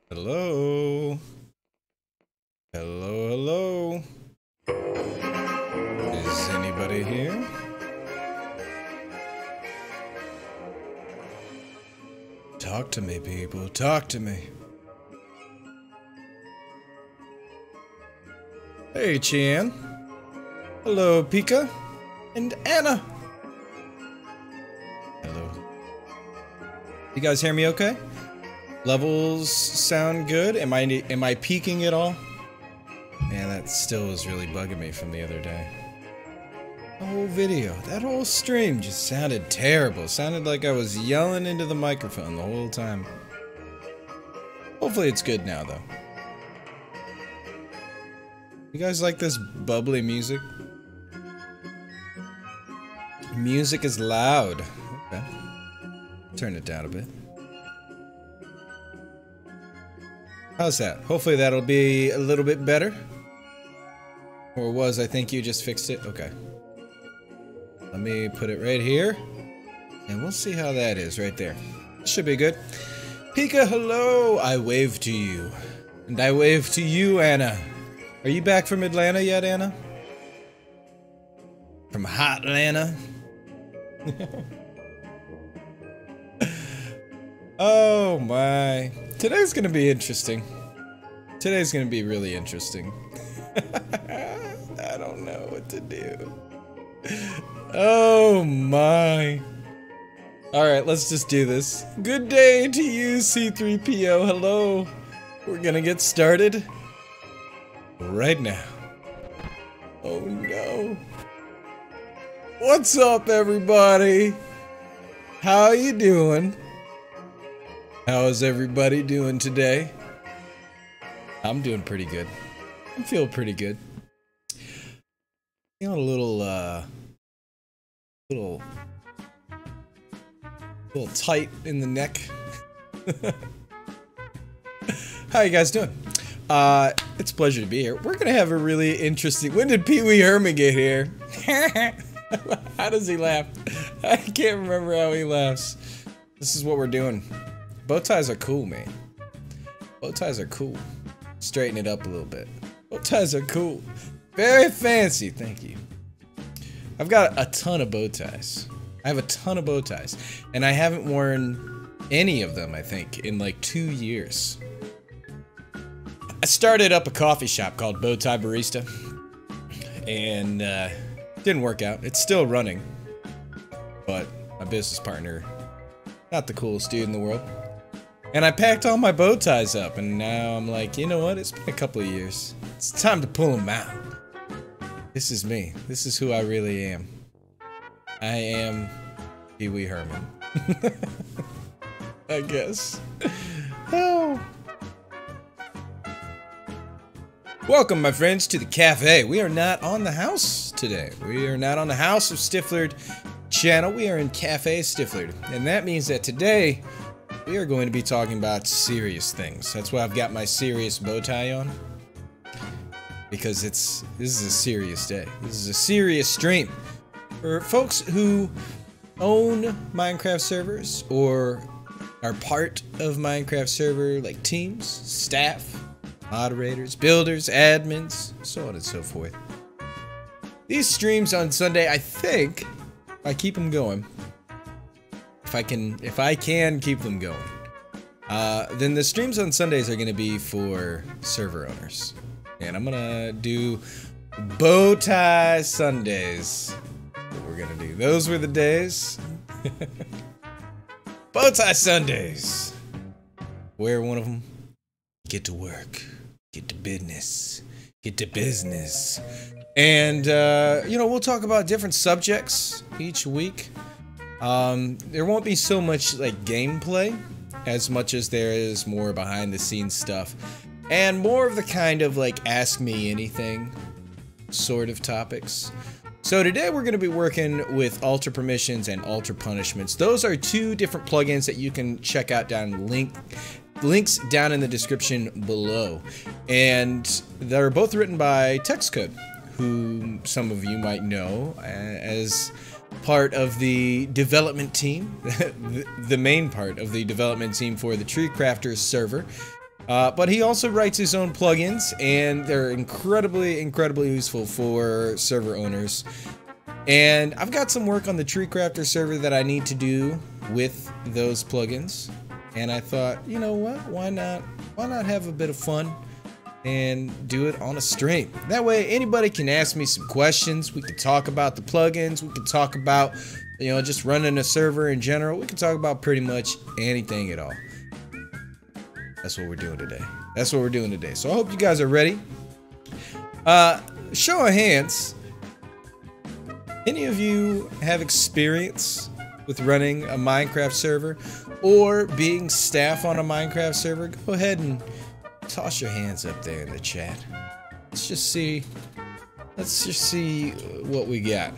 Hello? Hello, hello? Is anybody here? Talk to me, people. Talk to me. Hey, Chien. Hello, Pika. And Anna. Hello. You guys hear me okay? Levels sound good? Am I peaking at all? Man, that still is really bugging me from the other day. The whole video, that whole stream just sounded terrible. Sounded like I was yelling into the microphone the whole time. Hopefully it's good now, though. You guys like this bubbly music? Music is loud. Okay. Turn it down a bit. How's that? Hopefully that'll be a little bit better. Or was, I think you just fixed it? Okay. Let me put it right here. And we'll see how that is right there. Should be good. Pika, hello! I wave to you. And I wave to you, Anna. Are you back from Atlanta yet, Anna? From hot Atlanta? Oh my. Today's gonna be interesting. Today's gonna be really interesting. I don't know what to do. Oh my. Alright, let's just do this. Good day to you, C3PO. Hello. We're gonna get started right now. Oh no. What's up, everybody? How you doing? How is everybody doing today? I'm doing pretty good. I feel pretty good. Feeling a little tight in the neck. How you guys doing? It's a pleasure to be here. We're gonna have a really interesting. When did Pee Wee Herman get here? How does he laugh? I can't remember how he laughs. This is what we're doing. Bow ties are cool, man. Bow ties are cool. Straighten it up a little bit. Bow ties are cool. Very fancy, thank you. I've got a ton of bow ties. I have a ton of bow ties. And I haven't worn any of them, I think, in like 2 years. I started up a coffee shop called Bowtie Barista. And didn't work out. It's still running. But my business partner, not the coolest dude in the world. And I packed all my bow ties up, and now I'm like, you know what? It's been a couple of years. It's time to pull them out. This is me. This is who I really am. I am Pee Wee Herman. I guess. Oh. Welcome, my friends, to the cafe. We are not on the house today. We are not on the House of Stifflered channel. We are in Café Stifflered. And that means that today we are going to be talking about serious things. That's why I've got my serious bow tie on. Because this is a serious day. This is a serious stream. For folks who own Minecraft servers or are part of Minecraft server, like teams, staff, moderators, builders, admins, so on and so forth. These streams on Sunday, I think, if I keep them going, if I can keep them going, then the streams on Sundays are going to be for server owners. And I'm going to do Bowtie Sundays. That's what we're going to do. Those were the days. Bowtie Sundays. Wear one of them. Get to work. Get to business. Get to business. And, you know, we'll talk about different subjects each week. There won't be so much, like, gameplay as much as there is more behind-the-scenes stuff. And more of the kind of, like, ask me anything sort of topics. So today we're going to be working with alter permissions and alter punishments. Those are two different plugins that you can check out down links down in the description below. And they're both written by Textcode, who some of you might know as part of the development team, the main part of the development team for the Tree Crafters server. But he also writes his own plugins, and they're incredibly useful for server owners. And I've got some work on the Tree Crafter server that I need to do with those plugins. And I thought, you know what? Why not have a bit of fun and do it on a stream? That way, anybody can ask me some questions. We can talk about the plugins. We can talk about, you know, just running a server in general. We can talk about pretty much anything at all. That's what we're doing today. That's what we're doing today. So I hope you guys are ready. Show of hands. Any of you have experience with running a Minecraft server or being staff on a Minecraft server? Go ahead and toss your hands up there in the chat. Let's just see what we got.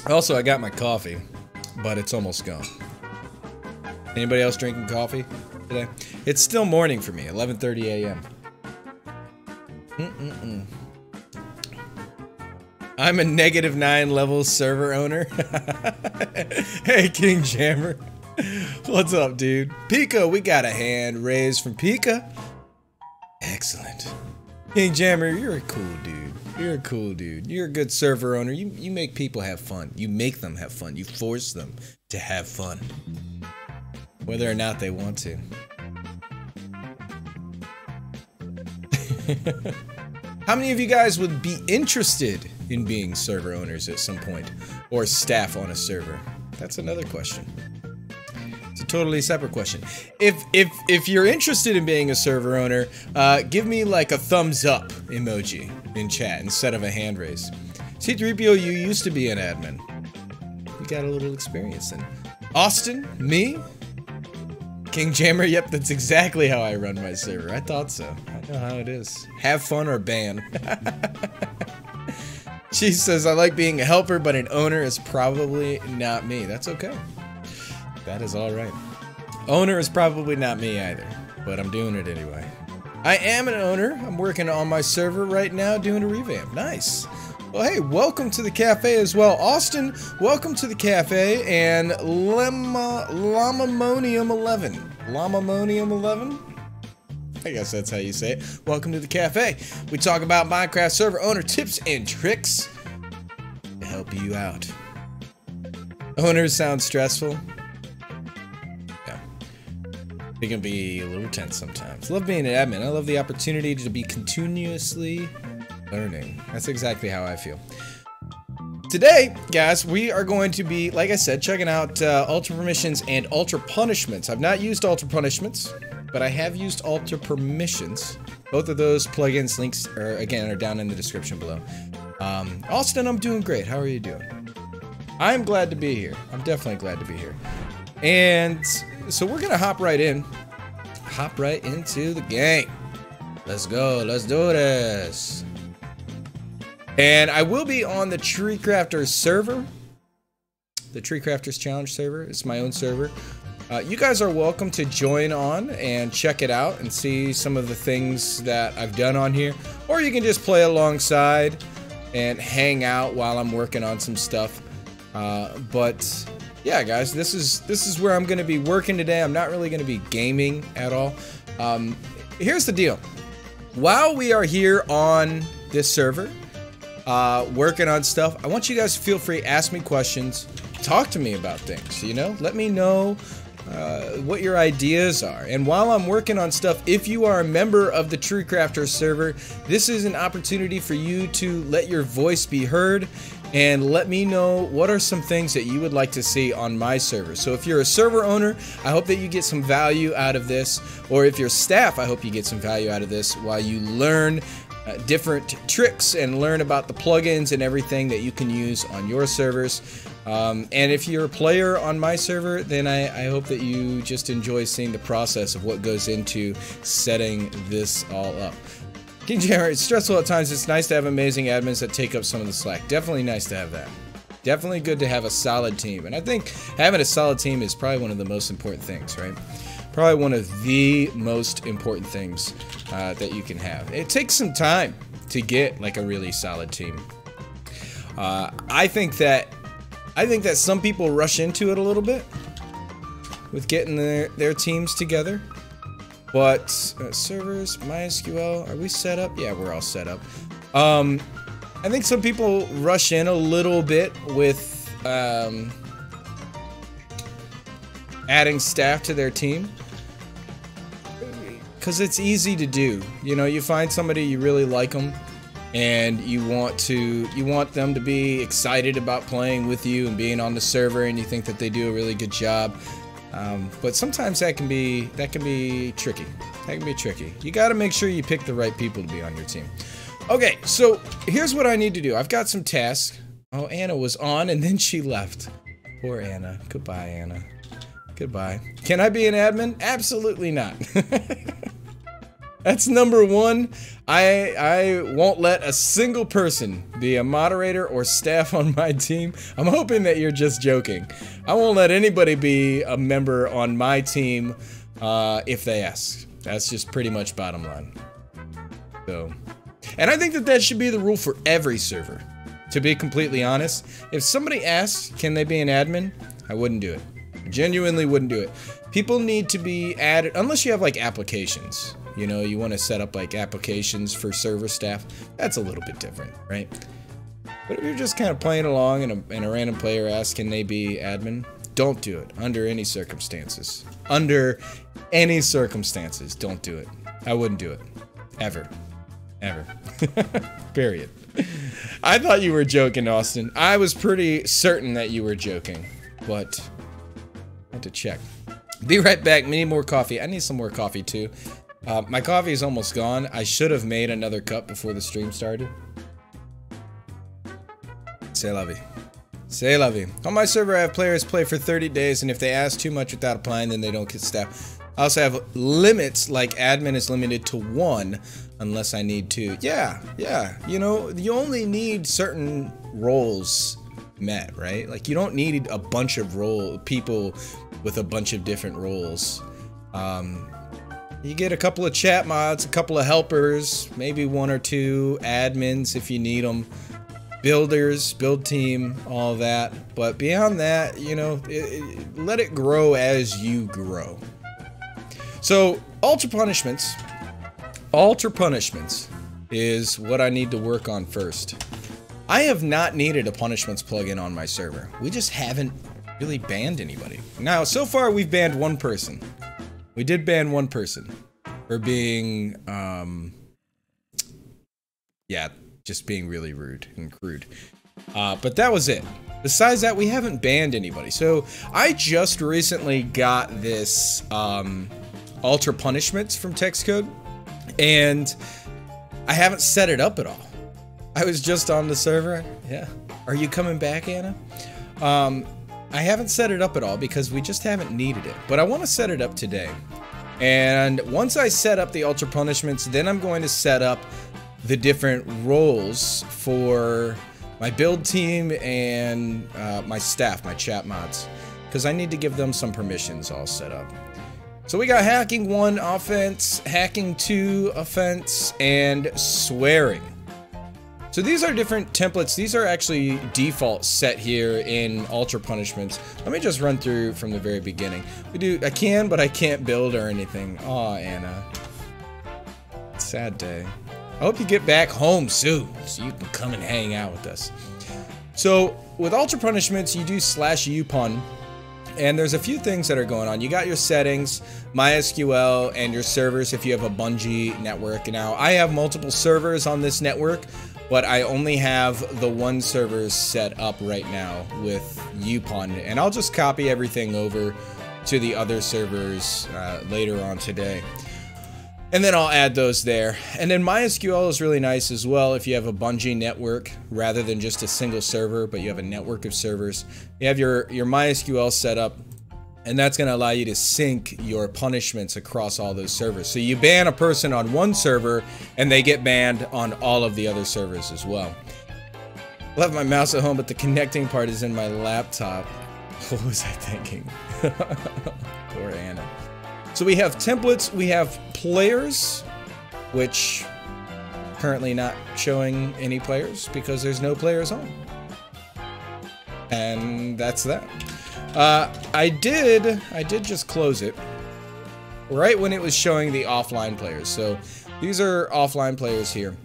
Also, I got my coffee, but it's almost gone. Anybody else drinking coffee today? It's still morning for me, 11:30 a.m. I'm a -9 level server owner. Hey, King Jammer. What's up, dude? Pika, we got a hand raised from Pika. Excellent. King Jammer, you're a cool dude. You're a cool dude. You're a good server owner. You make people have fun. You make them have fun. You force them to have fun. Whether or not they want to. How many of you guys would be interested in being server owners at some point? Or staff on a server? That's another question. It's a totally separate question. If you're interested in being a server owner, give me like a thumbs up emoji in chat instead of a hand raise. C3PO, you used to be an admin. You got a little experience then. Austin, me? King Jammer, yep, that's exactly how I run my server. I thought so. I know how it is. Have fun or ban. She says, I like being a helper, but an owner is probably not me. That's okay. That is alright. Owner is probably not me either, but I'm doing it anyway. I am an owner. I'm working on my server right now doing a revamp. Nice. Well, hey, welcome to the cafe as well. Austin, welcome to the cafe, and Lamamonium 11. Lamamonium 11? I guess that's how you say it. Welcome to the cafe. We talk about Minecraft server owner tips and tricks to help you out. Owners sound stressful. Yeah. It can be a little tense sometimes. Love being an admin. I love the opportunity to be continuously learning. That's exactly how I feel. Today, guys, we are going to be, like I said, checking out Ultra Permissions and Ultra Punishments. I've not used Ultra Punishments, but I have used Ultra Permissions. Both of those plugins links are down in the description below. Austin, I'm doing great. How are you doing? I'm glad to be here. I'm definitely glad to be here. And so we're gonna hop right into the game. Let's go. Let's do this. And I will be on the Tree Crafters server. The Tree Crafters Challenge server. It's my own server. You guys are welcome to join on and check it out and see some of the things that I've done on here. Or you can just play alongside and hang out while I'm working on some stuff. But yeah, guys, this is where I'm going to be working today. I'm not really going to be gaming at all. Here's the deal. While we are here on this server, working on stuff, I want you guys to feel free, ask me questions, talk to me about things, you know? Let me know what your ideas are. And while I'm working on stuff, if you are a member of the Tree Crafters server, this is an opportunity for you to let your voice be heard and let me know what are some things that you would like to see on my server. So if you're a server owner, I hope that you get some value out of this, or if you're staff, I hope you get some value out of this while you learn different tricks and learn about the plugins and everything that you can use on your servers. And if you're a player on my server, then I hope that you just enjoy seeing the process of what goes into setting this all up. King Jammer, it's stressful at times. It's nice to have amazing admins that take up some of the slack. Definitely nice to have that. Definitely good to have a solid team. And I think having a solid team is probably one of the most important things, right? Probably one of the most important things that you can have. It takes some time to get like a really solid team. I think that some people rush into it a little bit with getting their teams together. But servers, MySQL, are we set up? Yeah, we're all set up. I think some people rush in a little bit with adding staff to their team. Because it's easy to do. You know, you find somebody, you really like them, and you want them to be excited about playing with you and being on the server, and you think that they do a really good job. But sometimes that can be tricky. That can be tricky. You got to make sure you pick the right people to be on your team. Okay, so here's what I need to do. I've got some tasks. Oh, Anna was on and then she left. Poor Anna. Goodbye, Anna. Goodbye. Can I be an admin? Absolutely not. That's number one. I won't let a single person be a moderator or staff on my team. I'm hoping that you're just joking. I won't let anybody be a member on my team if they ask. That's just pretty much bottom line. So, and I think that that should be the rule for every server. To be completely honest, if somebody asks, can they be an admin? I wouldn't do it. I genuinely wouldn't do it. People need to be added, unless you have like applications. You know, you want to set up like applications for server staff. That's a little bit different, right? But if you're just kind of playing along and a random player asks, can they be admin? Don't do it under any circumstances. Under any circumstances, don't do it. I wouldn't do it. Ever. Ever. Period. I thought you were joking, Austin. I was pretty certain that you were joking, but I had to check. Be right back. We need more coffee. I need some more coffee too. My coffee is almost gone. I should have made another cup before the stream started. C'est la vie. C'est la vie. On my server, I have players play for 30 days, and if they ask too much without applying, then they don't get staff. I also have limits, like admin is limited to 1, unless I need 2. Yeah. You know, you only need certain roles met, right? Like, you don't need a bunch of people with a bunch of different roles. You get a couple of chat mods, a couple of helpers, maybe 1 or 2 admins if you need them. Builders, build team, all that. But beyond that, you know, let it grow as you grow. So, Ultra Punishments is what I need to work on first. I have not needed a punishments plugin on my server. We just haven't really banned anybody. Now, so far we've banned 1 person. We did ban 1 person for being, yeah, just being really rude and crude. But that was it. Besides that, we haven't banned anybody. So I just recently got this Ultra Punishments from Textcode, and I haven't set it up at all. I was just on the server. Yeah. Are you coming back, Anna? I haven't set it up at all because we just haven't needed it. But I want to set it up today. And once I set up the Ultra Punishments, then I'm going to set up the different roles for my build team and my staff, my chat mods. Because I need to give them some permissions all set up. So we got hacking 1 offense, hacking 2 offense, and swearing. So these are different templates. These are actually default set here in Ultra Punishments. Let me just run through from the very beginning. I can, but I can't build or anything. Aw, Anna. Sad day. I hope you get back home soon so you can come and hang out with us. So with Ultra Punishments, you do /upun. And there's a few things that are going on. You got your settings, MySQL, and your servers if you have a Bungie network. Now, I have multiple servers on this network, but I only have the 1 server set up right now with upun. And I'll just copy everything over to the other servers later on today. And then I'll add those there. And then MySQL is really nice as well if you have a Bungie network rather than just a single server, but you have a network of servers. You have your MySQL set up, and that's going to allow you to sync your punishments across all those servers. So you ban a person on 1 server, and they get banned on all of the other servers as well. I left my mouse at home, but the connecting part is in my laptop. What was I thinking? Poor Anna. So we have templates, we have players, which currently not showing any players because there's no players on. And that's that. I did just close it right when it was showing the offline players. So these are offline players here.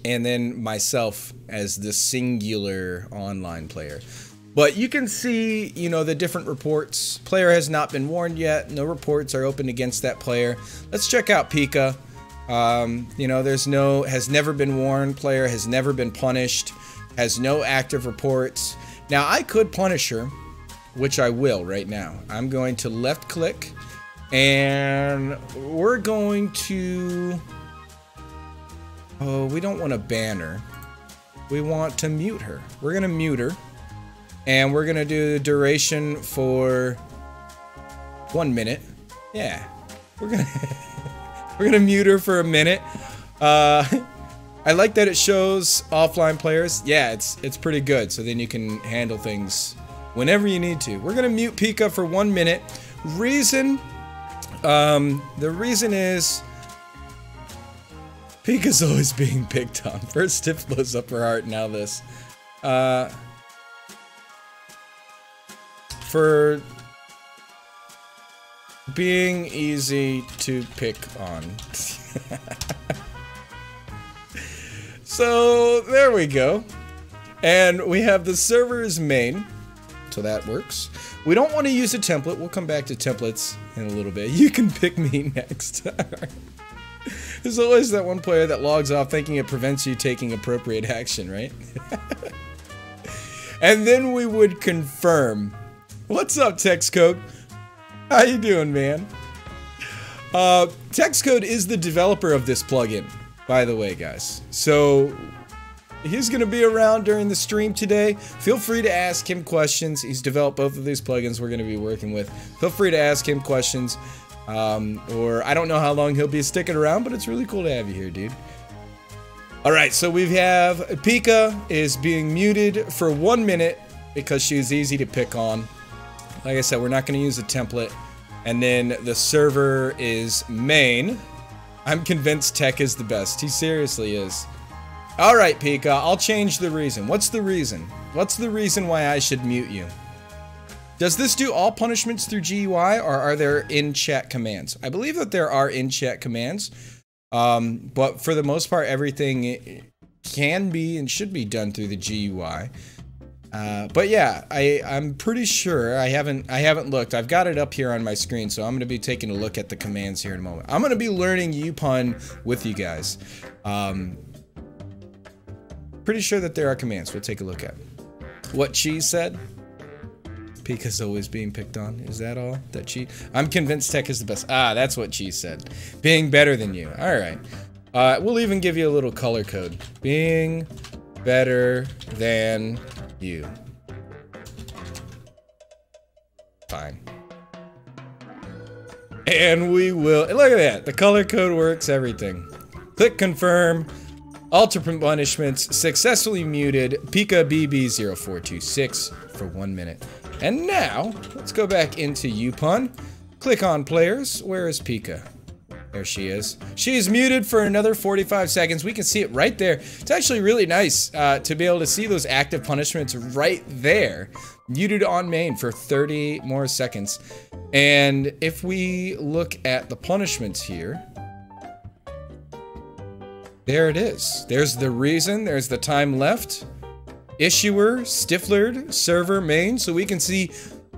And then myself as the singular online player. But you can see, you know, the different reports. Player has not been warned yet. No reports are opened against that player. Let's check out Pika. You know, has never been warned. Player has never been punished. Has no active reports. Now, I could punish her, which I will right now. I'm going to left click, and we're going to Oh, we don't want to ban her. We want to mute her. We're gonna mute her. And we're gonna do the duration for 1 minute. Yeah. We're gonna mute her for a minute. I like that it shows offline players. Yeah, it's pretty good. So then you can handle things whenever you need to. We're gonna mute Pika for 1 minute. Reason, the reason is Pika's always being picked on. First Stiff blows up her heart, now this. For being easy to pick on. So, there we go. And we have the server's main. So that works. We don't want to use a template. We'll come back to templates in a little bit. You can pick me next. There's always that one player that logs off thinking it prevents you taking appropriate action, right? And then we would confirm. What's up, Textcode? How you doing, man? Textcode is the developer of this plugin, by the way, guys. So he's going to be around during the stream today. Feel free to ask him questions. He's developed both of these plugins we're going to be working with. Feel free to ask him questions. Or I don't know how long he'll be sticking around, but it's really cool to have you here, dude. Alright, so we have Pika is being muted for 1 minute because she's easy to pick on. Like I said, we're not going to use a template. And then the server is main. I'm convinced Tech is the best. He seriously is. Alright, Pika, I'll change the reason. What's the reason? What's the reason why I should mute you? Does this do all punishments through GUI, or are there in-chat commands? I believe that there are in-chat commands, but for the most part, everything can be and should be done through the GUI. But yeah, I'm pretty sure. I haven't looked. I've got it up here on my screen, so I'm going to be taking a look at the commands here in a moment. I'm going to be learning UPun with you guys. Pretty sure that there are commands. We'll take a look at what Cheese said. Pika's always being picked on. Is that all that Cheese? I'm convinced Tech is the best. Ah, that's what Cheese said. Being better than you. All right. We'll even give you a little color code. Being better than you. Fine. And we will. Look at that. The color code works. Everything. Click confirm. Alter punishments successfully muted Pika BB0426 for 1 minute. And now, let's go back into UPun. Click on players. Where is Pika? There she is. She is muted for another 45 seconds. We can see it right there. It's actually really nice to be able to see those active punishments right there. Muted on main for 30 more seconds. And if we look at the punishments here, there it is. There's the reason. There's the time left. Issuer, Stifflered, server, main, so we can see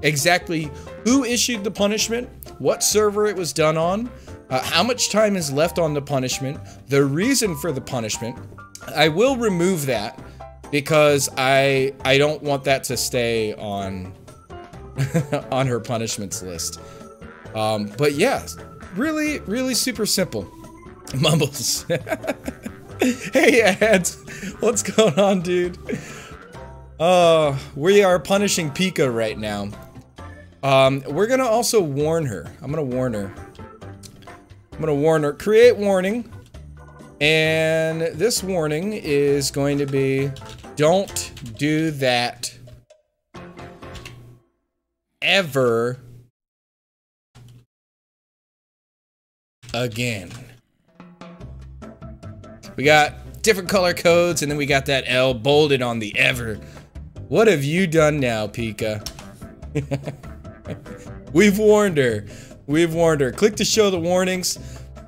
exactly who issued the punishment, what server it was done on, how much time is left on the punishment, the reason for the punishment. I will remove that because I don't want that to stay on on her punishments list. But yeah, really super simple. Mumbles. Hey Ads, what's going on, dude? We are punishing Pika right now. We're gonna also warn her. I'm gonna warn her. Create warning. And this warning is going to be, don't do that ever again. We got different color codes, and then we got that L bolded on the ever. What have you done now, Pika? We've warned her. We've warned her. Click to show the warnings.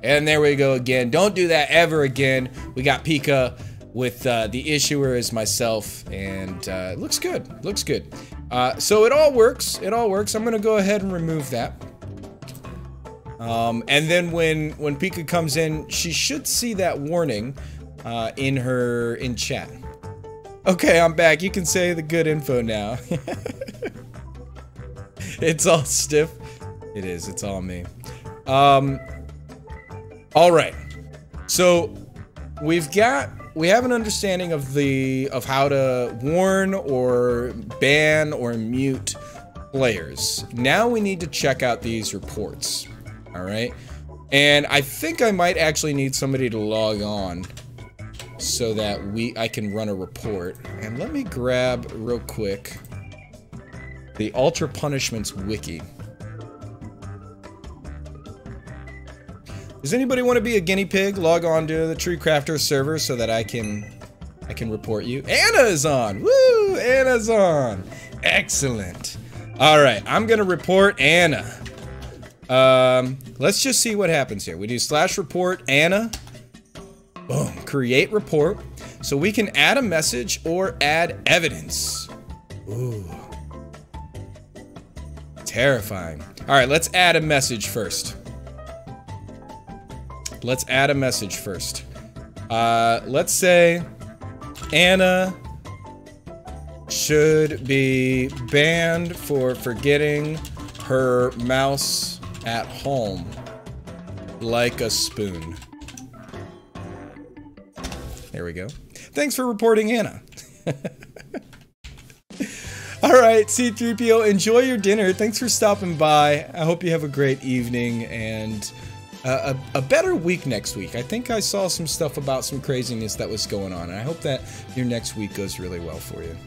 And there we go again. Don't do that ever again. We got Pika with the issuer as myself. And it looks good. Looks good. So it all works. It all works. I'm going to go ahead and remove that. And then when Pika comes in, she should see that warning in chat. Okay, I'm back. You can say the good info now. It's all stiff. It is. It's all me. All right. So we have an understanding of how to warn or ban or mute players. Now we need to check out these reports. All right. And I think I might actually need somebody to log on so that I can run a report. And let me grab real quick the Ultra Punishments wiki. Does anybody want to be a guinea pig? Log on to the Tree Crafter server so that I can report you. Anna is on. Woo! Anna's on. Excellent. All right, I'm gonna report Anna. Let's just see what happens here. We do /report Anna. Boom. Create report. So we can add a message or add evidence. Ooh. Terrifying. All right, let's add a message first. Let's add a message first. Let's say Anna should be banned for forgetting her mouse at home like a spoon. There we go. Thanks for reporting Anna. Alright, C3PO, enjoy your dinner. Thanks for stopping by. I hope you have a great evening and a better week next week. I think I saw some stuff about some craziness that was going on, and I hope that your next week goes really well for you.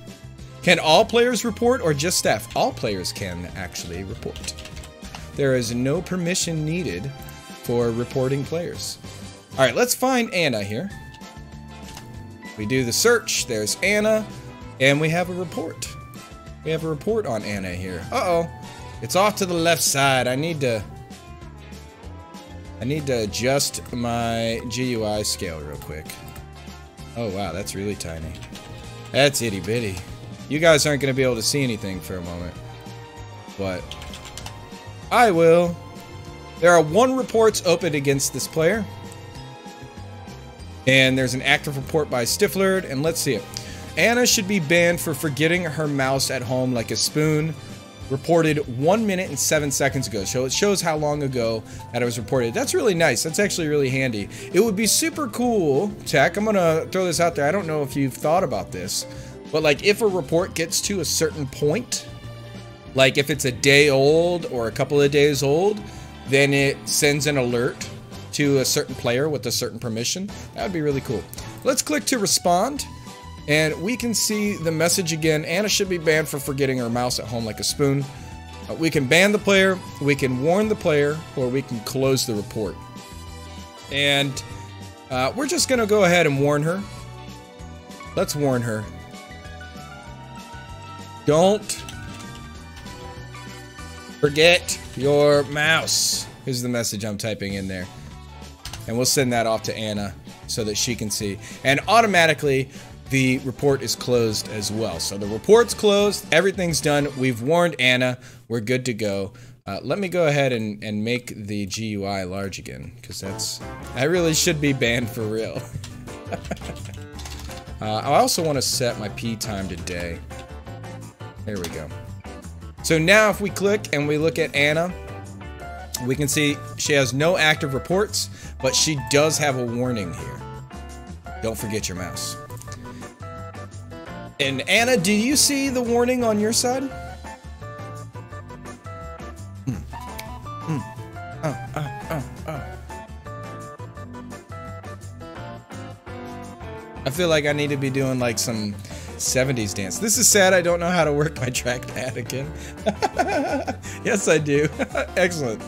Can all players report or just staff? All players can actually report. There is no permission needed for reporting players. Alright, let's find Anna here. We do the search, there's Anna, and we have a report. We have a report on Anna here. Uh-oh. It's off to the left side. I need to adjust my GUI scale real quick. Oh wow, that's really tiny. That's itty bitty. You guys aren't going to be able to see anything for a moment, but I will. There are 1 reports opened against this player, and there's an active report by Stifflered, and let's see it. Anna should be banned for forgetting her mouse at home like a spoon. Reported 1 minute and 7 seconds ago. So it shows how long ago that it was reported. That's really nice. That's actually really handy. It would be super cool, Tech. I'm gonna throw this out there. I don't know if you've thought about this, but like if a report gets to a certain point, like if it's a day old or a couple of days old, then it sends an alert to a certain player with a certain permission. That would be really cool. Let's click to respond. And we can see the message again. Anna should be banned for forgetting her mouse at home like a spoon. We can ban the player, we can warn the player, or we can close the report. And we're just going to go ahead and warn her. Let's warn her. Don't forget your mouse. Here's the message I'm typing in there. And we'll send that off to Anna so that she can see. And automatically, the report is closed as well. So the report's closed, everything's done. We've warned Anna, we're good to go. Let me go ahead and make the GUI large again, because that really should be banned for real. I also want to set my P time to day. There we go. So now if we click and we look at Anna, we can see she has no active reports, but she does have a warning here. Don't forget your mouse. And Anna, do you see the warning on your side? I feel like I need to be doing like some 70s dance. This is sad, I don't know how to work my trackpad again. Yes, I do. Excellent.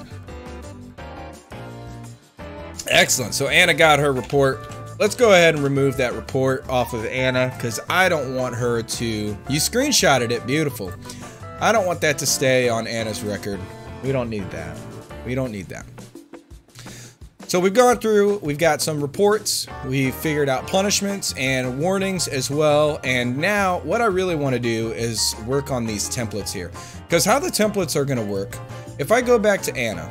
Excellent. So Anna got her report. Let's go ahead and remove that report off of Anna, because I don't want her to... You screenshotted it. Beautiful. I don't want that to stay on Anna's record. We don't need that. We don't need that. So we've gone through, we've got some reports, we figured out punishments and warnings as well, and now what I really want to do is work on these templates here. Because how the templates are going to work, if I go back to Anna,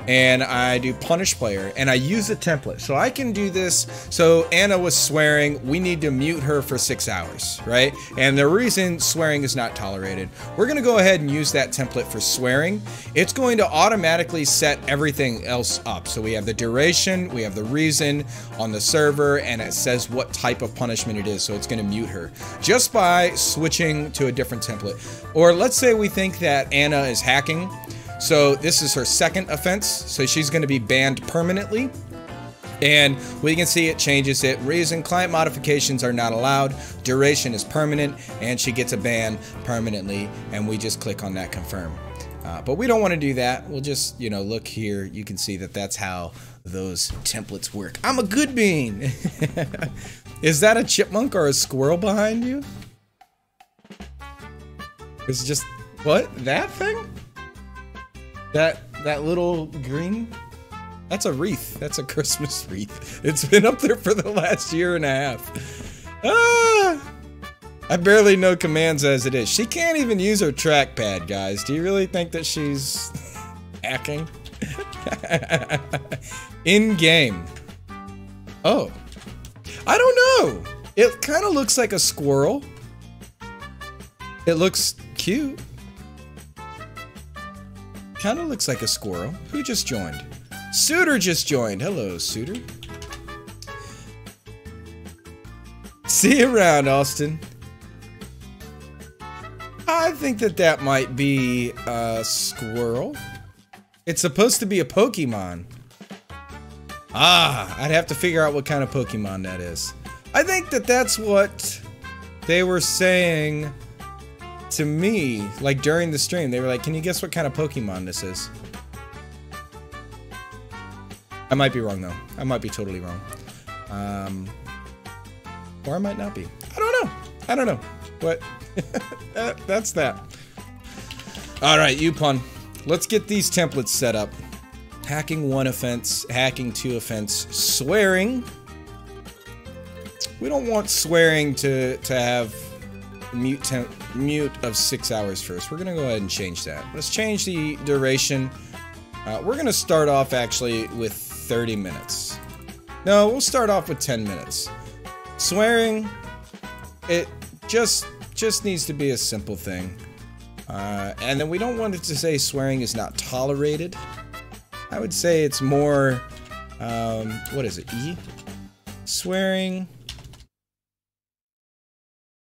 and I do punish player, and I use a template. So I can do this. So Anna was swearing, we need to mute her for 6 hours, right? And the reason swearing is not tolerated, we're gonna go ahead and use that template for swearing. It's going to automatically set everything else up. So we have the duration, we have the reason on the server, and it says what type of punishment it is. So it's gonna mute her just by switching to a different template. Or let's say we think that Anna is hacking. So this is her second offense, so she's going to be banned permanently. And we can see it changes it. Reason, client modifications are not allowed. Duration is permanent, and she gets a ban permanently. And we just click on that confirm. But we don't want to do that. We'll just, you know, look here. You can see that that's how those templates work. I'm a good bean. Is that a chipmunk or a squirrel behind you? It's just, what? That thing? That little green? That's a wreath. That's a Christmas wreath. It's been up there for the last year and a half. Ah! I barely know commands as it is. She can't even use her trackpad, guys. Do you really think that she's hacking? In game. Oh. I don't know. It kind of looks like a squirrel. It looks cute. Kind of looks like a squirrel. Who just joined? Suitor just joined. Hello, Suitor. See you around, Austin. I think that that might be a squirrel. It's supposed to be a Pokemon. Ah, I'd have to figure out what kind of Pokemon that is. I think that that's what they were saying to me, like during the stream. They were like, can you guess what kind of Pokemon this is? I might be wrong though. I might be totally wrong. Or I might not be. I don't know. I don't know. But that's that. Alright, Upon. Let's get these templates set up. Hacking 1 offense, hacking 2 offense, swearing. We don't want swearing to have mute of 6 hours first. We're gonna go ahead and change that. Let's change the duration. We're gonna start off actually with 30 minutes. No, we'll start off with 10 minutes. Swearing, it just needs to be a simple thing. And then we don't want it to say swearing is not tolerated. I would say it's more, what is it, E? Swearing.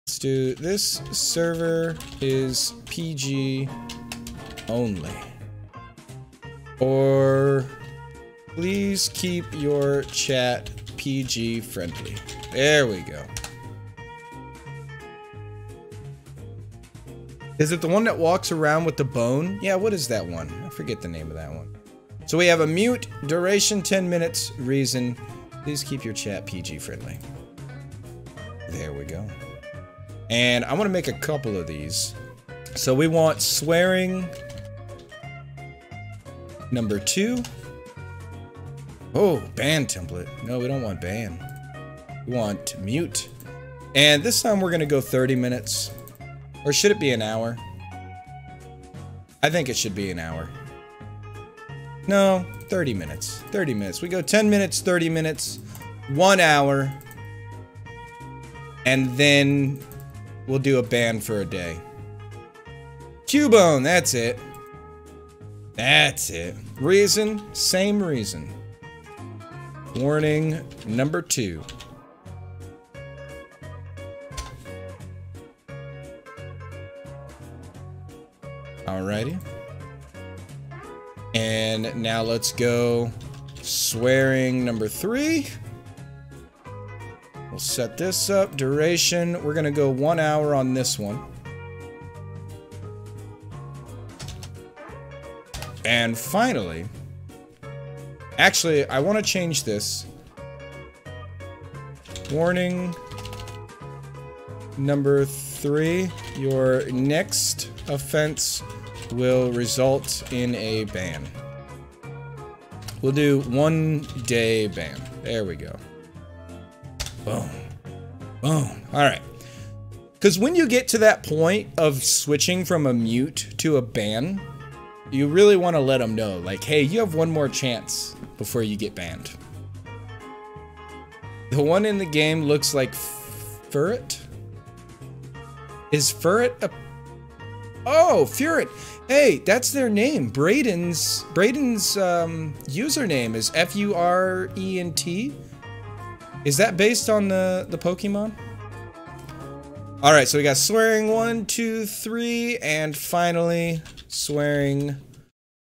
Let's do this server is PG only. Or please keep your chat PG friendly. There we go. Is it the one that walks around with the bone? Yeah, what is that one? I forget the name of that one. So we have a mute, duration 10 minutes, reason, please keep your chat PG friendly. There we go. And I want to make a couple of these. So we want swearing number 2. Oh, ban template. No, we don't want ban. We want mute. And this time we're going to go 30 minutes. Or should it be an hour? I think it should be an hour. No, 30 minutes. 30 minutes. We go 10 minutes, 30 minutes, 1 hour. And then we'll do a ban for a day. Cubone, that's it. That's it. Reason, same reason. Warning number 2. Alrighty. And now let's go swearing number 3. We'll set this up. Duration, we're gonna go 1 hour on this one. And finally, actually, I want to change this. Warning number 3, your next offense will result in a ban. We'll do 1 day ban. There we go. Boom. Boom. Alright. Because when you get to that point of switching from a mute to a ban, you really want to let them know, like, hey, you have one more chance before you get banned. The one in the game looks like Furret. Is Furret a... Oh, Furret. Hey, that's their name. Braden's username is F-U-R-E-N-T. Is that based on the Pokemon? All right, so we got swearing 1, 2, 3, and finally swearing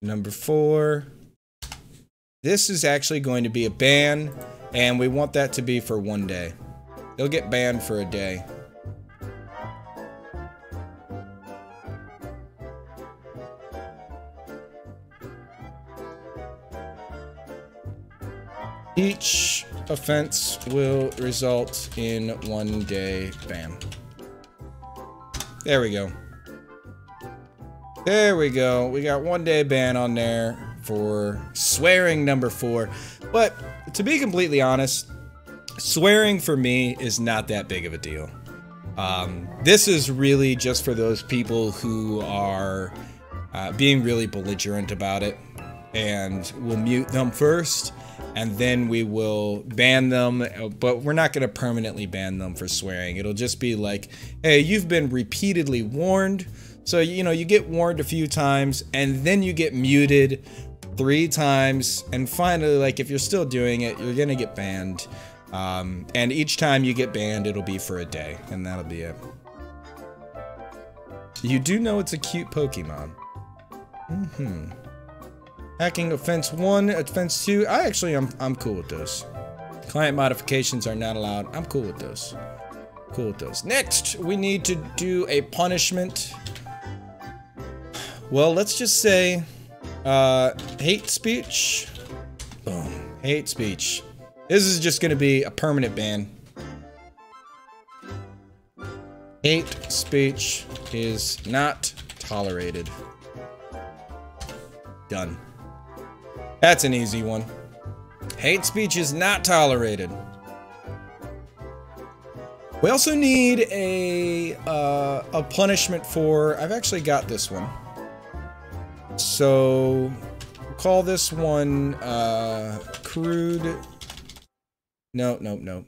number 4. This is actually going to be a ban, and we want that to be for 1 day. They'll get banned for a day. Each offense will result in 1 day ban. There we go. There we go. We got 1 day ban on there for swearing number 4. But to be completely honest, swearing for me is not that big of a deal. This is really just for those people who are being really belligerent about it, and we'll mute them first, and then we will ban them, but we're not going to permanently ban them for swearing. It'll just be like, hey, you've been repeatedly warned. So, you know, you get warned a few times, and then you get muted 3 times, and finally, like, if you're still doing it, you're going to get banned. And each time you get banned, it'll be for a day, and that'll be it. You do know it's a cute Pokemon. Mm-hmm. Hacking offense 1, offense 2. I'm cool with those. Client modifications are not allowed. I'm cool with those. Cool with those. Next, we need to do a punishment. Well, let's just say hate speech. Boom. Hate speech. This is just going to be a permanent ban. Hate speech is not tolerated. Done. That's an easy one. Hate speech is not tolerated. We also need a punishment for... I've actually got this one. So, we'll call this one crude... No.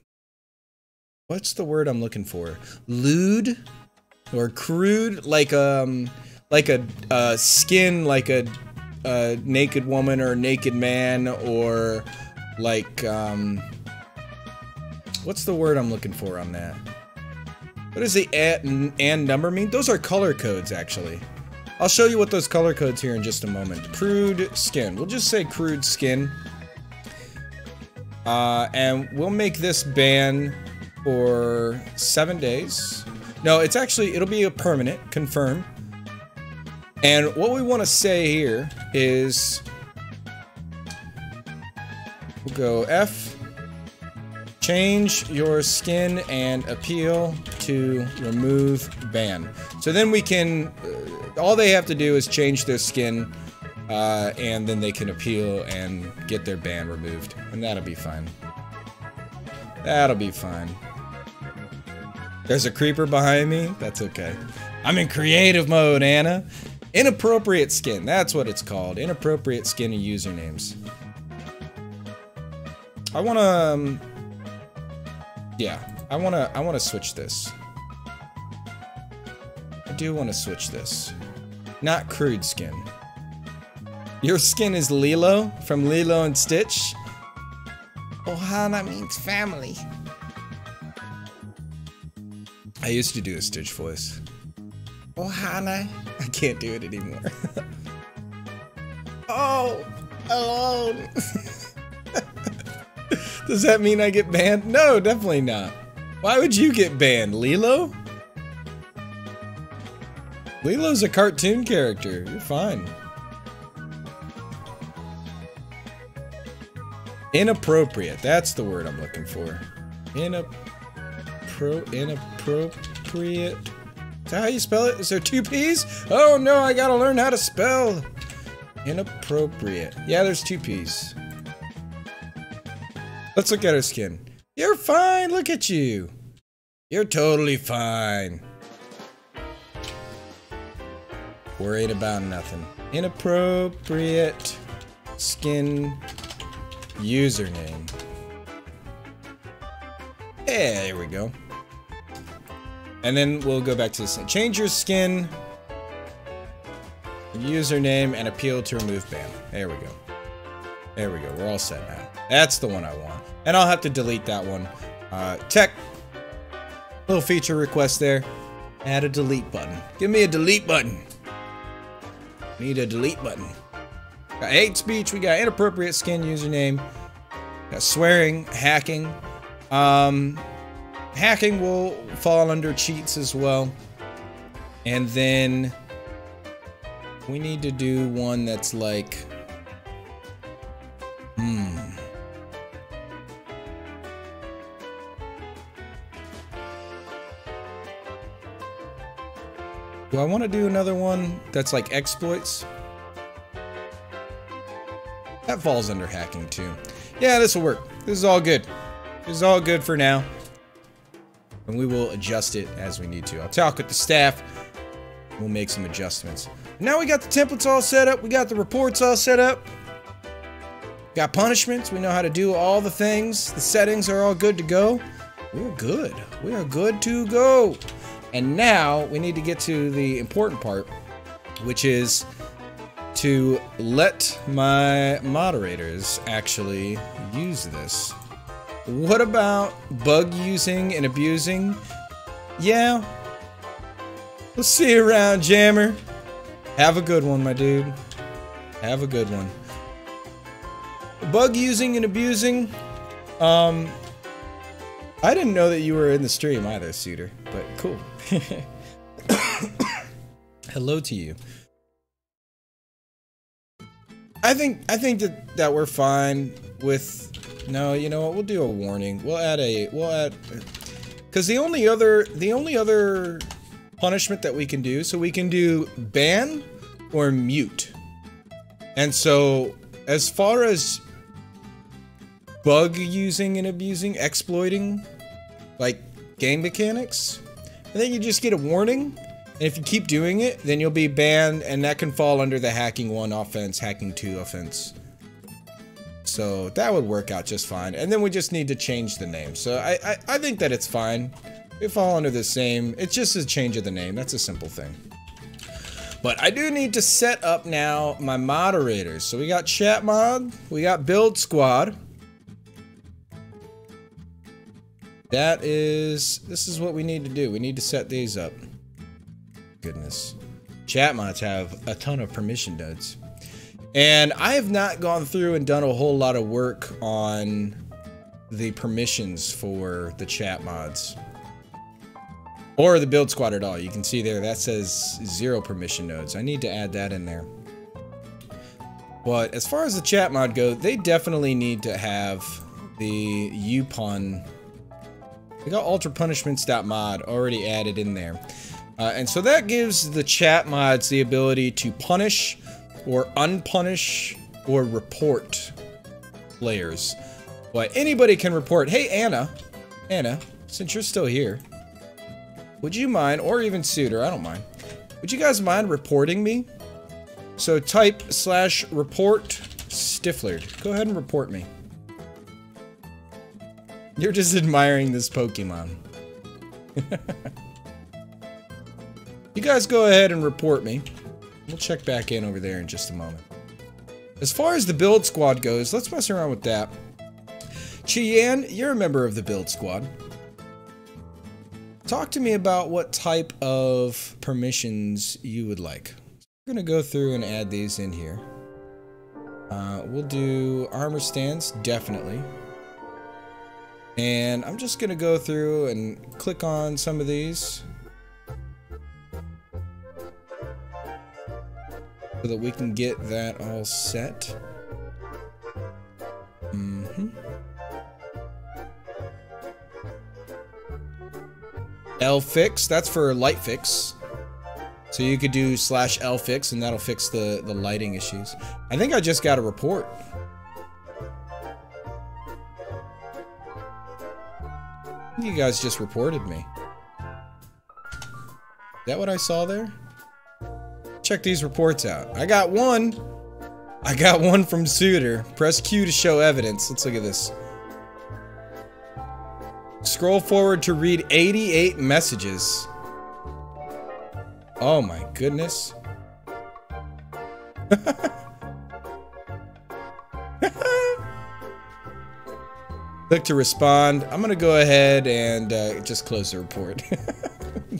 What's the word I'm looking for? Lewd? Or crude? Like a skin, like a naked woman or a naked man, or like what's the word I'm looking for on that? What does the and number mean? Those are color codes, actually. I'll show you what those color codes here in just a moment. Crude skin. We'll just say crude skin. And we'll make this ban for 7 days. No, it'll be a permanent, confirm. And what we want to say here is, we'll go F, change your skin and appeal to remove ban. So then we can, all they have to do is change their skin, and then they can appeal and get their ban removed. And that'll be fine. That'll be fine. There's a creeper behind me? That's okay. I'm in creative mode, Anna. Inappropriate skin, that's what it's called. Inappropriate skin and usernames. I wanna, yeah, I wanna switch this. I do wanna switch this. Not crude skin. Your skin is Lilo from Lilo and Stitch. Ohana means family. I used to do a Stitch voice. Ohana. I can't do it anymore. Oh, alone. Does that mean I get banned? No, definitely not. Why would you get banned, Lilo? Lilo's a cartoon character. You're fine. Inappropriate. That's the word I'm looking for. Inappropriate. Is that how you spell it? Is there 2 P's? Oh no, I gotta learn how to spell. Inappropriate. Yeah, there's 2 P's. Let's look at her skin. You're fine, look at you. You're totally fine. Worried about nothing. Inappropriate skin username. Yeah, there we go. And then we'll go back to this. Change your skin username and appeal to remove ban. There we go. There we go. We're all set now. That's the one I want. And I'll have to delete that one. Tech. Little feature request there. Add a delete button. Give me a delete button. Need a delete button. Got hate speech. We got inappropriate skin username. Got swearing, hacking. Hacking will fall under cheats as well. And then we need to do one that's like, do I want to do another one that's like exploits? That falls under hacking too. Yeah, this will work. This is all good. This is all good for now. And we will adjust it as we need to. I'll talk with the staff. We'll make some adjustments. Now we got the templates all set up. We got the reports all set up. Got punishments. We know how to do all the things. The settings are all good to go. We're good. We are good to go. And now we need to get to the important part, which is to let my moderators actually use this. What about bug using and abusing? Yeah. We'll see you around, Jammer. Have a good one, my dude. Have a good one. Bug using and abusing. I didn't know that you were in the stream either, Suitor, but cool. Hello to you. I think that we're fine with. No, you know what? We'll do a warning. We'll add because the only other punishment that we can do, so we can do ban or mute. And so as far as bug using and abusing, exploiting, like game mechanics, I think you just get a warning, and if you keep doing it, then you'll be banned, and that can fall under the hacking 1 offense, hacking 2 offense. So that would work out just fine. And then we just need to change the name. So I think that it's fine. We fall under the same. It's just a change of the name. That's a simple thing. But I do need to set up now my moderators. So we got chat mod. We got build squad. This is what we need to do. We need to set these up. Goodness. Chat mods have a ton of permission nodes. And I have not gone through and done a whole lot of work on the permissions for the chat mods. Or the build squad at all. You can see there, that says 0 permission nodes. I need to add that in there. But as far as the chat mod goes, they definitely need to have the UPun. They got ultrapunishments.mod already added in there. And so that gives the chat mods the ability to punish or unpunish or report players. But anybody can report. Hey, Anna, since you're still here, would you mind, or even Suitor, I don't mind, would you guys mind reporting me? So type /report Stifflered. Go ahead and report me. You're just admiring this Pokemon. You guys go ahead and report me. We'll check back in over there in just a moment. As far as the build squad goes, let's mess around with that. Chiyan, you're a member of the build squad. Talk to me about what type of permissions you would like. We're gonna go through and add these in here. We'll do armor stance, definitely. And I'm just gonna go through and click on some of these so that we can get that all set. L fix, that's for light fix. So you could do /L fix and that'll fix the lighting issues. I think I just got a report. You guys just reported me. Is that what I saw there? Check these reports out. I got one. I got one from Suitor. Press Q to show evidence. Let's look at this. Scroll forward to read 88 messages. Oh my goodness. Click to respond. I'm gonna go ahead and just close the report.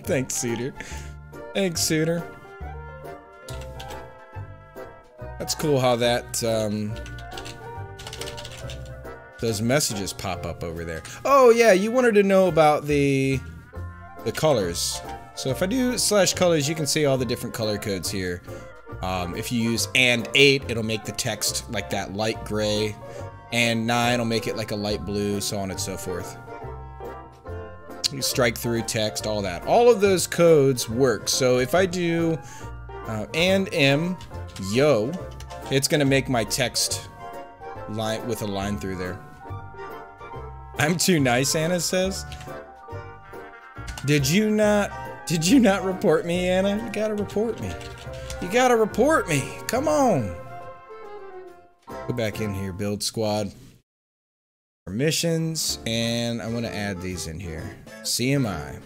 Thanks, Suitor. Thanks, Suitor. That's cool how that, those messages pop up over there. Oh yeah, you wanted to know about the colors. So if I do /colors, you can see all the different color codes here. If you use and 8, it'll make the text like that light gray. And 9 will make it like a light blue, so on and so forth. You strike through text, all that. All of those codes work. So if I do and M, yo, it's gonna make my text line with a line through there. I'm too nice, Anna says. Did you not report me, Anna? You gotta report me. You gotta report me. Come on. Go back in here, build squad. Permissions, and I'm gonna add these in here. CMI.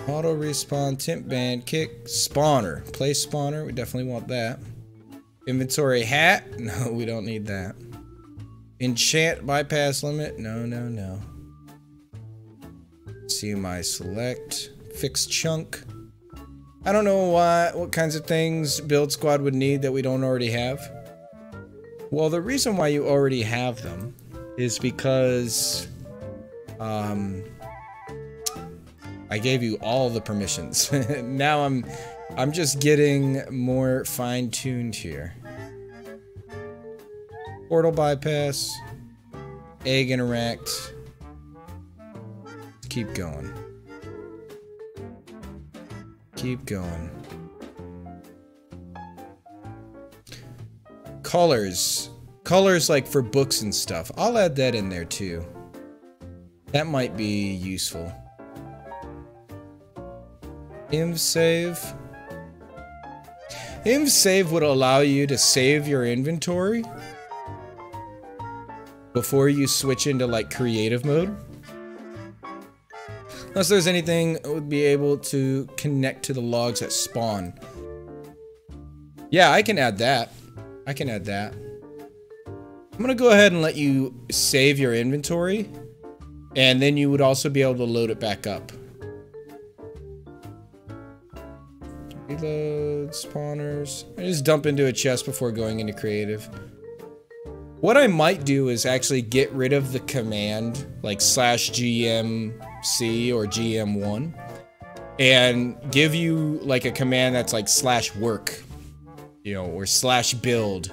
Auto respawn, temp band, kick, spawner. Place spawner, we definitely want that. Inventory hat, no, we don't need that. Enchant bypass limit, no, no, no. CMI select, fix chunk. I don't know what kinds of things build squad would need that we don't already have. Well, the reason why you already have them is because I gave you all the permissions. Now I'm just getting more fine-tuned here. Portal bypass, egg interact. Keep going. Keep going. Colors. Colors like for books and stuff. I'll add that in there too. That might be useful. Inv save. Inv save would allow you to save your inventory before you switch into like creative mode. Unless there's anything that would be able to connect to the logs at spawn. Yeah, I can add that. I can add that. I'm gonna go ahead and let you save your inventory, and then you would also be able to load it back up. Reload, spawners. I just dump into a chest before going into creative. What I might do is actually get rid of the command, like /GMC or GM1, and give you like a command that's like /work, you know, or /build.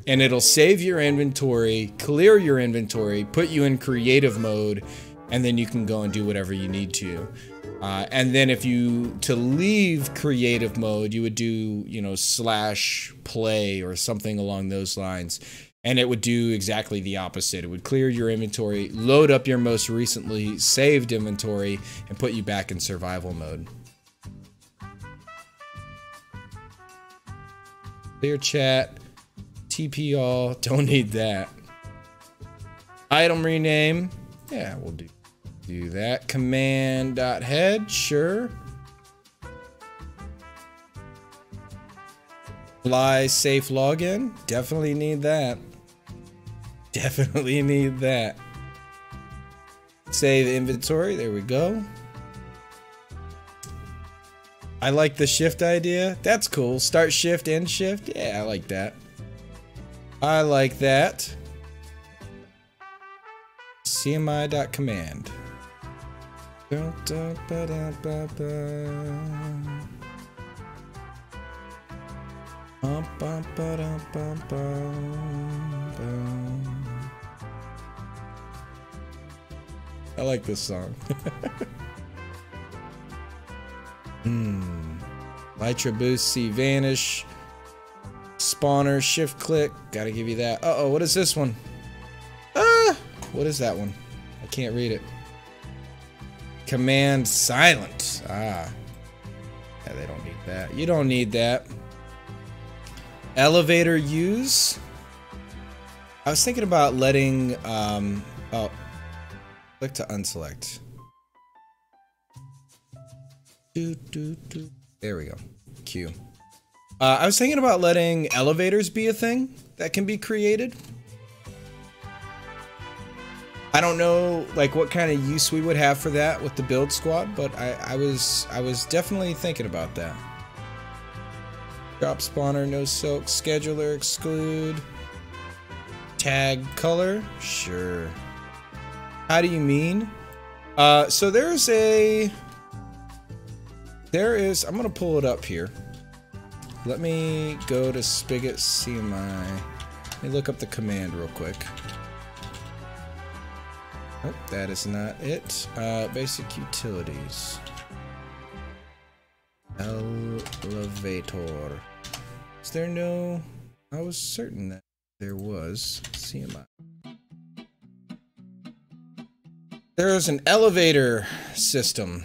And it'll save your inventory, clear your inventory, put you in creative mode, and then you can go and do whatever you need to. And then if you, to leave creative mode, you would do, you know, /play or something along those lines. And it would do exactly the opposite. It would clear your inventory, load up your most recently saved inventory, and put you back in survival mode. Clear chat. TP all, don't need that. Item rename, yeah, we'll do that. Command.head, sure. Fly safe login, definitely need that. Definitely need that. Save inventory, there we go. I like the shift idea, that's cool. Start shift, end shift, yeah, I like that. I like that. CMI.command. I like this song. Lytra boost, C vanish. Spawner, shift click, gotta give you that. Uh-oh, what is this one? Ah! What is that one? I can't read it. Command silent. Ah. they don't need that. You don't need that. Elevator use. I was thinking about letting, oh, click to unselect. There we go. Q. I was thinking about letting elevators be a thing that can be created. I don't know like what kind of use we would have for that with the build squad, but I was definitely thinking about that. Drop spawner, no silk, scheduler, exclude. Tag color, sure. How do you mean? So there is, I'm gonna pull it up here. Let me go to Spigot CMI. Let me look up the command real quick. Oh, that is not it. Basic utilities. Elevator. Is there no... I was certain that there was. CMI. There is an elevator system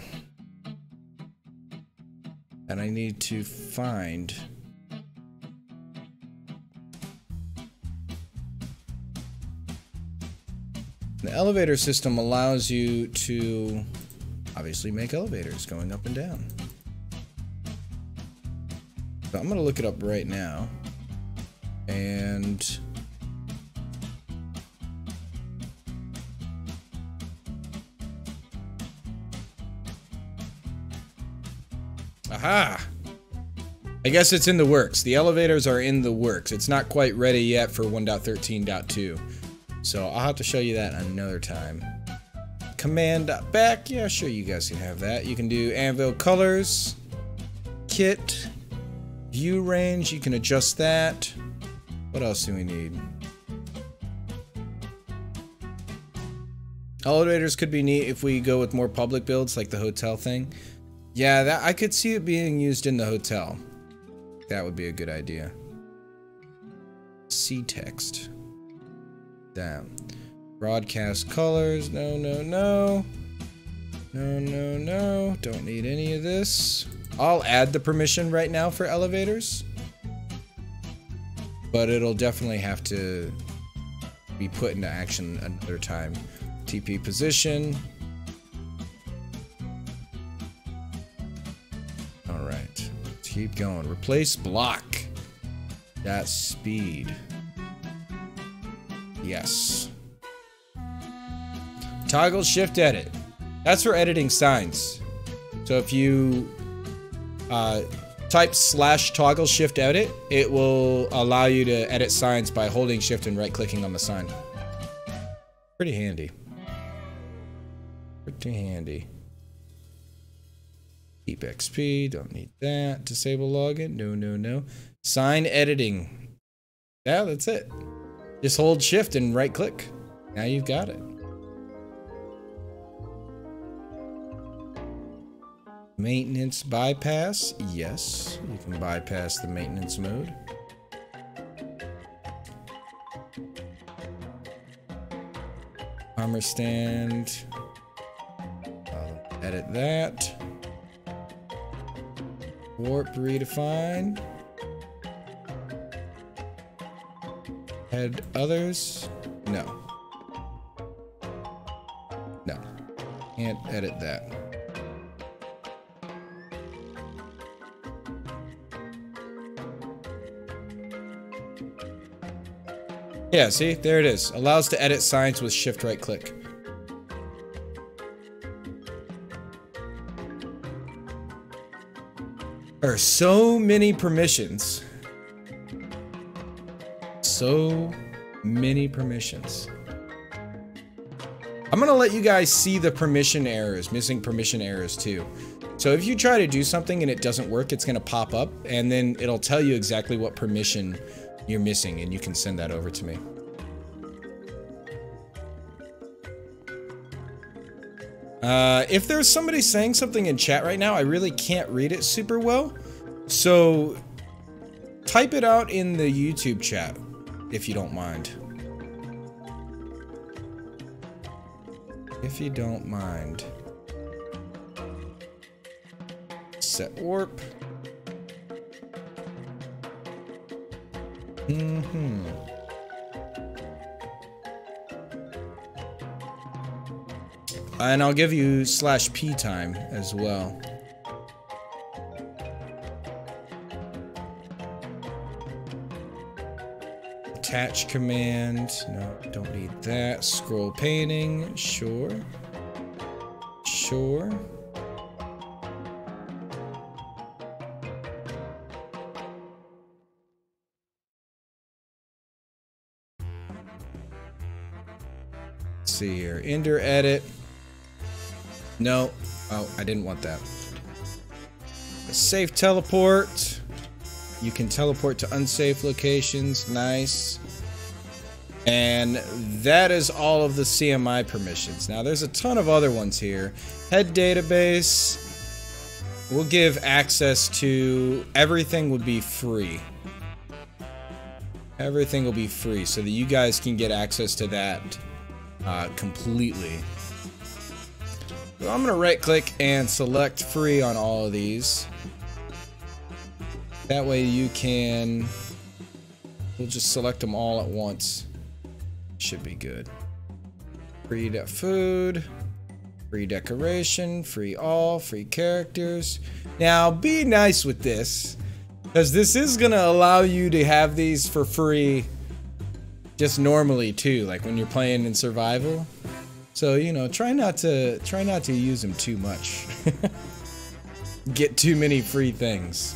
that I need to find. The elevator system allows you to obviously make elevators going up and down. So I'm gonna look it up right now. And aha! I guess it's in the works. The elevators are in the works. It's not quite ready yet for 1.13.2. So I'll have to show you that another time. Command back, yeah, sure, you guys can have that. You can do anvil colors, kit, view range, you can adjust that. What else do we need? Elevators could be neat if we go with more public builds like the hotel thing. Yeah, that I could see it being used in the hotel. That would be a good idea. See text. Damn. Broadcast colors. No, no, no. No, no, no. Don't need any of this. I'll add the permission right now for elevators. But it'll definitely have to be put into action another time. TP position. Alright. Let's keep going. Replace block. That's speed. Yes. Toggle shift edit. That's for editing signs. So if you type / toggle shift edit, it will allow you to edit signs by holding shift and right clicking on the sign. Pretty handy. Pretty handy. Keep XP, don't need that. Disable login, no, no, no. Sign editing. Yeah, that's it. Just hold shift and right click. Now you've got it. Maintenance bypass. Yes, you can bypass the maintenance mode. Armor stand. I'll edit that. Warp redefine. Add others? No. No. Can't edit that. Yeah, see? There it is. Allows to edit signs with shift right click. There are so many permissions. So many permissions. I'm gonna let you guys see the permission errors, missing permission errors too. So if you try to do something and it doesn't work, it's gonna pop up and then it'll tell you exactly what permission you're missing and you can send that over to me. If there's somebody saying something in chat right now, I really can't read it super well. So type it out in the YouTube chat, if you don't mind. If you don't mind. Set warp. Mm-hmm. And I'll give you /p time as well. Attach command. No, don't need that. Scroll painting. Sure. Sure. Let's see here. Ender edit. No. Oh, I didn't want that. A safe teleport. You can teleport to unsafe locations. Nice. And that is all of the CMI permissions. Now, there's a ton of other ones here. Head database. We'll give access to everything would be free. Everything will be free so that you guys can get access to that completely. So I'm going to right click and select free on all of these. That way you can, we'll just select them all at once. Should be good. Free food, free decoration, free all, free characters. Now be nice with this, because this is going to allow you to have these for free just normally too, like when you're playing in survival. So, you know, try not to use them too much. Get too many free things.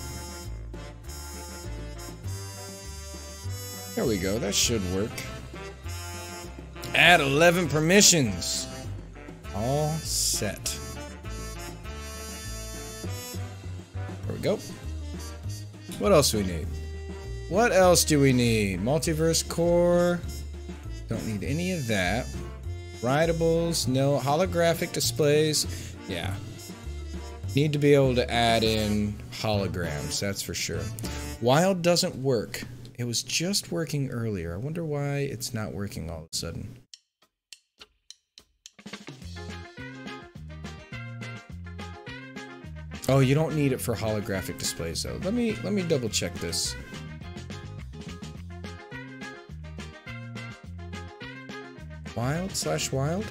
There we go, that should work. Add 11 permissions. All set. There we go. What else do we need? What else do we need? Multiverse core. Don't need any of that. Rideables, no. Holographic displays. Yeah. Need to be able to add in holograms, that's for sure. Wild doesn't work. It was just working earlier. I wonder why it's not working all of a sudden. Oh, you don't need it for holographic displays though. Let me double check this. Wild/wild?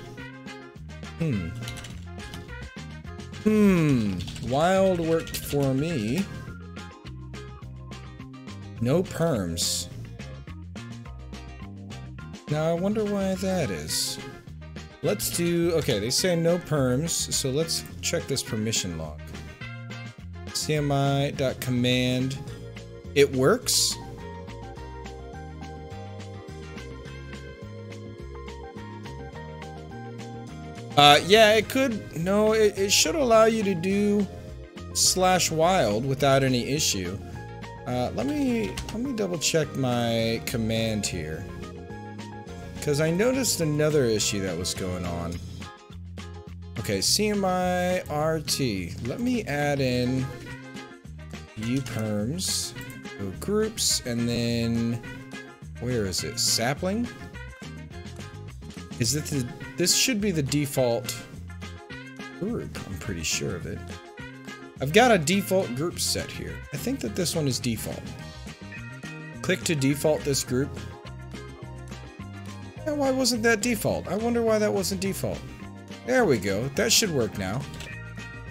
Wild worked for me. No perms. Now I wonder why that is. Let's do, okay, they say no perms, so let's check this permission log. CMI.command. It works. Yeah, it could, no, it should allow you to do /wild without any issue. Let me double check my command here, because I noticed another issue that was going on. Okay, CMI RT. Let me add in uperms, go groups, and then where is it? Sapling? Is it the? This should be the default group. I'm pretty sure of it. I've got a default group set here. I think that this one is default. Click to default this group. Yeah, why wasn't that default? I wonder why that wasn't default. There we go. That should work now.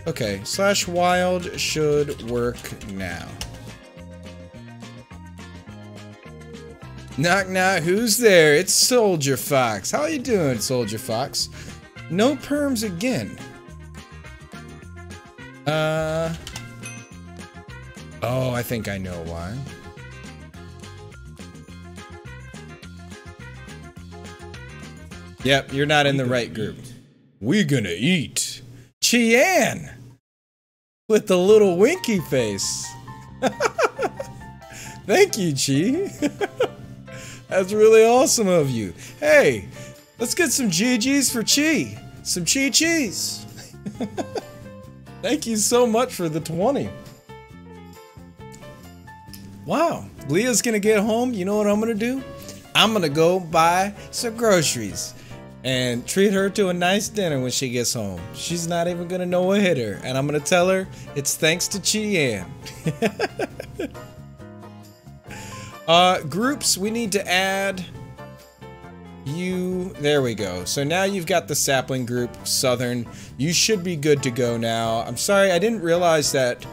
Okay, /wild should work now. Knock knock, who's there? It's Soldier Fox. How you doing, Soldier Fox? No perms again. Oh, I think I know why. Yep, you're not in the right group. We gonna eat. Cheyenne! With the little winky face. Thank you, Chi. That's really awesome of you. Hey, let's get some GGs for Chi. Some Chi-Chis. Thank you so much for the 20. Wow, Leah's gonna get home. You know what I'm gonna do? I'm gonna go buy some groceries and treat her to a nice dinner when she gets home. She's not even gonna know what hit her, and I'm gonna tell her it's thanks to Cheyenne. Groups, we need to add you. There we go. So now you've got the sapling group, Southern. You should be good to go now. I'm sorry, I didn't realize that.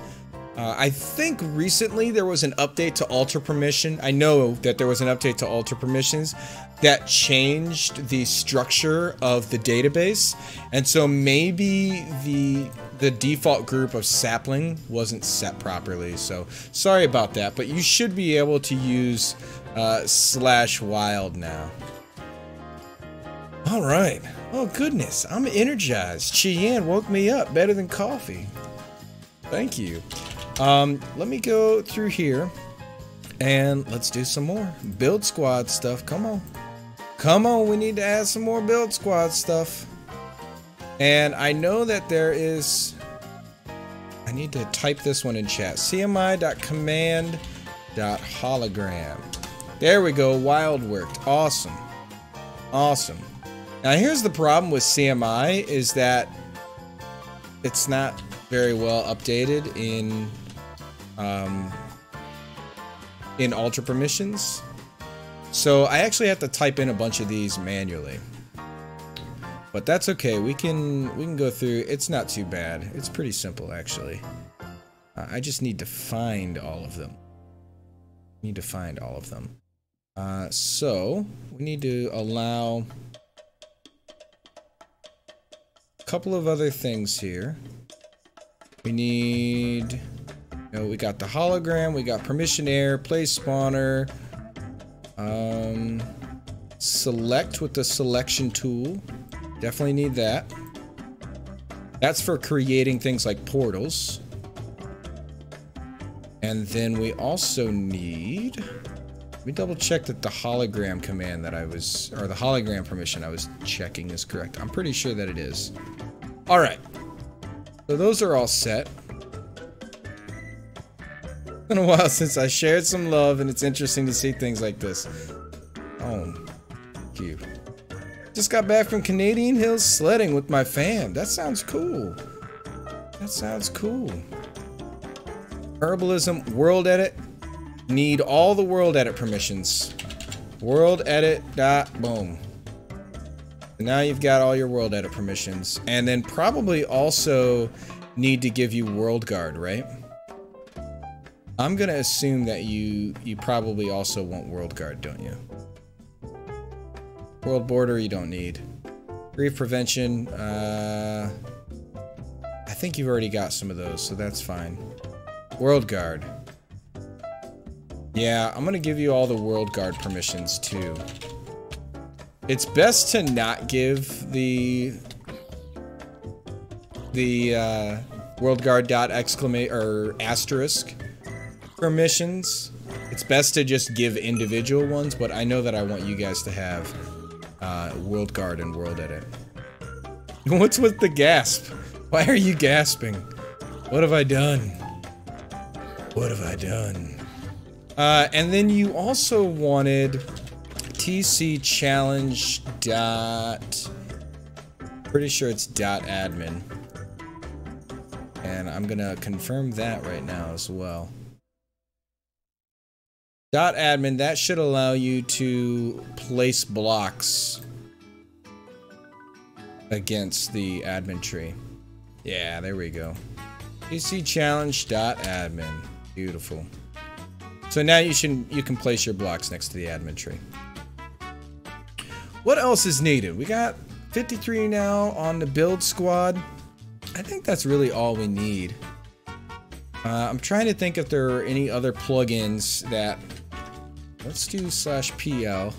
I think recently there was an update to alter permission. I know that there was an update to alter permissions that changed the structure of the database. And so maybe the default group of sapling wasn't set properly. So sorry about that, but you should be able to use /wild now. All right. Oh goodness, I'm energized. Cheyenne woke me up better than coffee. Thank you. Let me go through here and let's do some more build squad stuff. Come on. Come on, we need to add some more build squad stuff. And I know that there is, I need to type this one in chat. cmi.command.hologram. There we go, wild worked. Awesome. Awesome. Now here's the problem with CMI is that it's not very well updated in alter permissions. So I actually have to type in a bunch of these manually. But that's okay. We can go through. It's not too bad. It's pretty simple actually. I just need to find all of them. So we need to allow a couple of other things here. We need, we got the hologram, we got permissionaire, place spawner, select with the selection tool. Definitely need that. That's for creating things like portals. And then we also need, let me double check that the hologram command that or the hologram permission I was checking is correct. I'm pretty sure that it is. All right. So those are all set. It's been a while since I shared some love, and it's interesting to see things like this. Oh, thank you. Just got back from Canadian Hills sledding with my fam. That sounds cool. That sounds cool. Herbalism, world edit. Need all the world edit permissions. World edit dot boom. Now you've got all your world edit permissions, and then probably also need to give you world guard, right? I'm gonna assume that you probably also want world guard, don't you? World border you don't need. Grief prevention, I think you've already got some of those, so that's fine. World guard. Yeah, I'm gonna give you all the world guard permissions too. It's best to not give the world guard dot exclamation or asterisk permissions. It's best to just give individual ones, but I know that I want you guys to have world guard and world edit. What's with the gasp? Why are you gasping? What have I done? What have I done? And then you also wanted TC challenge dot, pretty sure it's dot admin, and I'm gonna confirm that right now as well. Dot admin, that should allow you to place blocks against the admin tree. Yeah, there we go. TC challenge dot admin, beautiful. So now you can place your blocks next to the admin tree. What else is needed? We got 53 now on the build squad. I think that's really all we need. I'm trying to think if there are any other plugins that... Let's do /pl.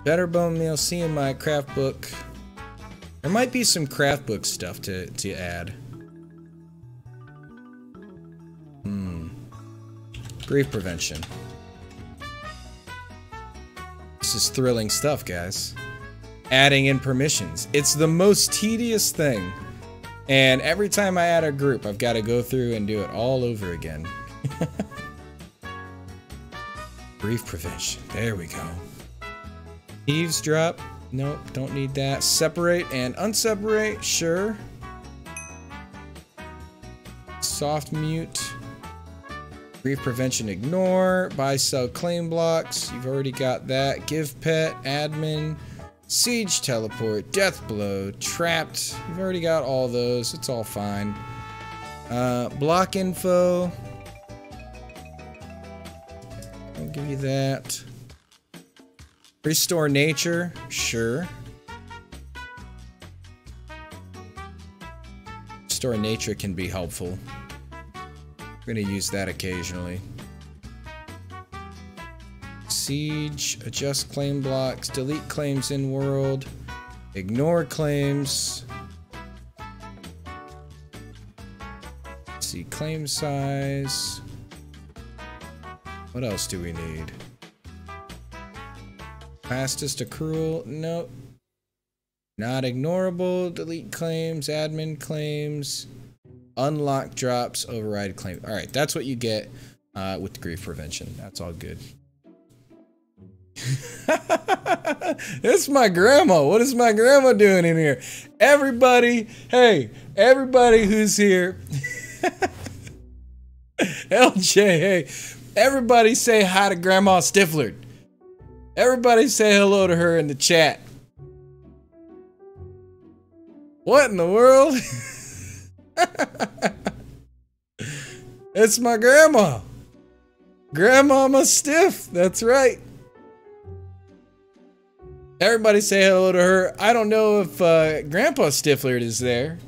Better bone meal, CMI, craft book. There might be some craft book stuff to add. Grief prevention. This is thrilling stuff, guys. Adding in permissions. It's the most tedious thing. And every time I add a group, I've got to go through and do it all over again. Grief prevention. There we go. Eavesdrop. Nope, don't need that. Separate and unseparate. Sure. Soft mute. Grief prevention, ignore. Buy, sell, claim blocks. You've already got that. Give pet, admin, siege, teleport, death blow, trapped. You've already got all those. It's all fine. Block info. I'll give you that. Restore nature. Sure. Restore nature can be helpful. I'm gonna use that occasionally. Siege, adjust claim blocks, delete claims in world, ignore claims. See claim size. What else do we need? Fastest accrual, nope. Not ignorable, delete claims, admin claims. Unlock drops, override claim. All right, that's what you get with the grief prevention. That's all good. It's my grandma. What is my grandma doing in here? Everybody, hey, everybody who's here. LJ, hey, everybody say hi to Grandma Stifflered. Everybody say hello to her in the chat. What in the world? It's my grandma. Grandmama Stiff. That's right. Everybody say hello to her. I don't know if Grandpa Stifflered is there.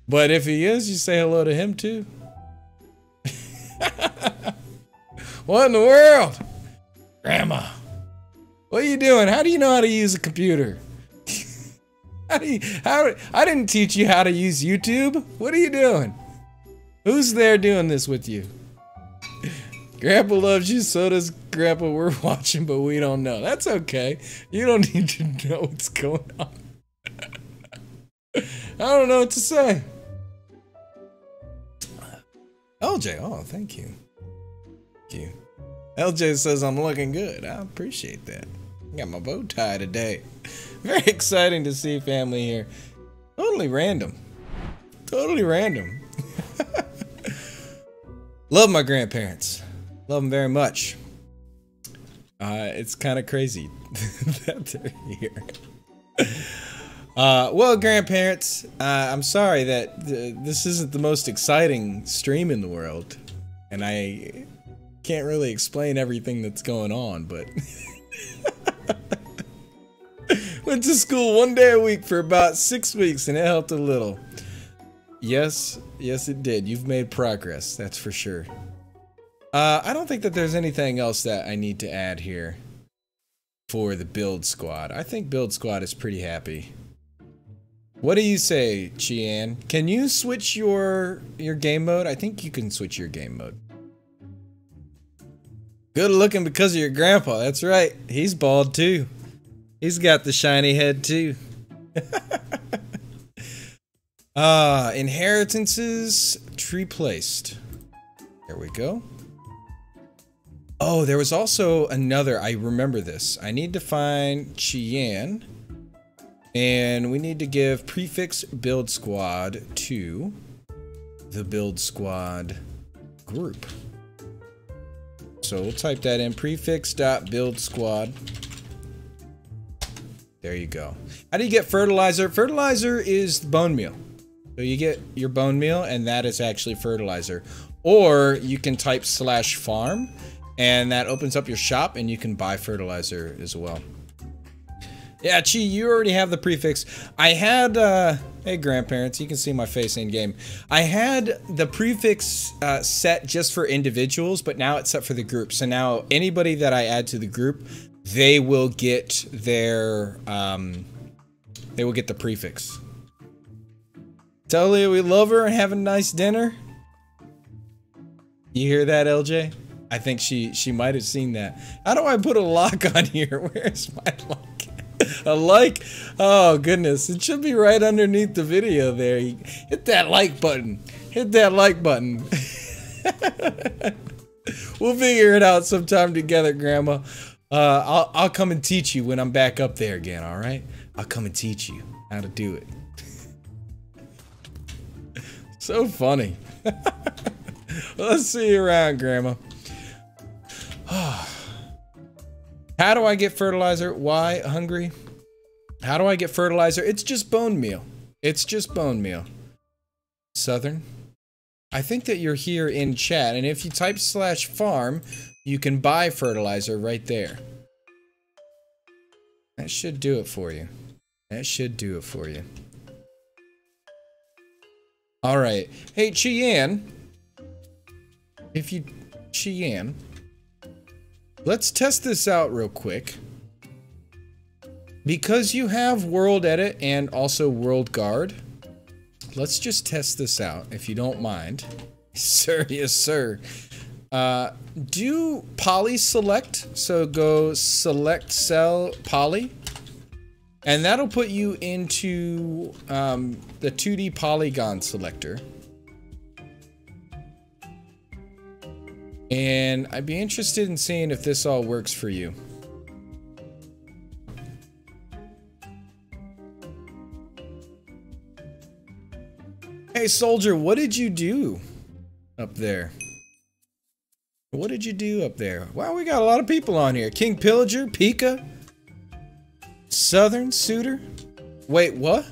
But if he is, you say hello to him too. What in the world? Grandma. What are you doing? How do you know how to use a computer? I didn't teach you how to use YouTube. What are you doing? Who's there doing this with you? Grandpa loves you, so does Grandpa. We're watching, but we don't know. That's okay. You don't need to know what's going on. I don't know what to say. LJ, oh, thank you. Thank you. LJ says I'm looking good. I appreciate that. I got my bow tie today. Very exciting to see family here. Totally random. Totally random. Love my grandparents. Love them very much. It's kind of crazy that they're here. Well, grandparents, I'm sorry that this isn't the most exciting stream in the world. And I can't really explain everything that's going on, but... Went to school 1 day a week for about 6 weeks and it helped a little. Yes, yes it did. You've made progress, that's for sure. I don't think that there's anything else that I need to add here for the build squad. I think build squad is pretty happy. What do you say, Chian? Can you switch your game mode? I think you can switch your game mode. Good looking because of your grandpa, that's right. He's bald too. He's got the shiny head too. Inheritances, tree placed. There we go. Oh, there was also another, I remember this. I need to find Chian. And we need to give prefix build squad to the build squad group. So we'll type that in, prefix.build squad. There you go. How do you get fertilizer? Fertilizer is bone meal. So you get your bone meal and that is actually fertilizer. Or you can type /farm and that opens up your shop and you can buy fertilizer as well. Yeah, Chi, you already have the prefix. I had, hey grandparents, you can see my face in game. I had the prefix set just for individuals, but now it's set for the group. So now anybody that I add to the group, they will get their, they will get the prefix. Tell Leah we love her and have a nice dinner. You hear that, LJ? I think she might have seen that. How do I put a lock on here? Where's my lock? A like? Oh goodness, it should be right underneath the video there. Hit that like button. Hit that like button. We'll figure it out sometime together, Grandma. I'll come and teach you when I'm back up there again, alright? I'll come and teach you how to do it. So funny. Let's see you around, Grandma. How do I get fertilizer? Why hungry? How do I get fertilizer? It's just bone meal. It's just bone meal. Southern. I think that you're here in chat, and if you type /farm, you can buy fertilizer right there. That should do it for you. That should do it for you. Alright. Hey, Cheyenne. Cheyenne. Let's test this out real quick. Because you have World Edit and also World Guard, let's just test this out, if you don't mind. Sir, yes, sir. Do poly select. So go select cell poly. And that'll put you into the 2D polygon selector. And I'd be interested in seeing if this all works for you. Hey, soldier, what did you do up there? What did you do up there? Wow, we got a lot of people on here. King Pillager, Pika, Southern Suitor. Wait, what?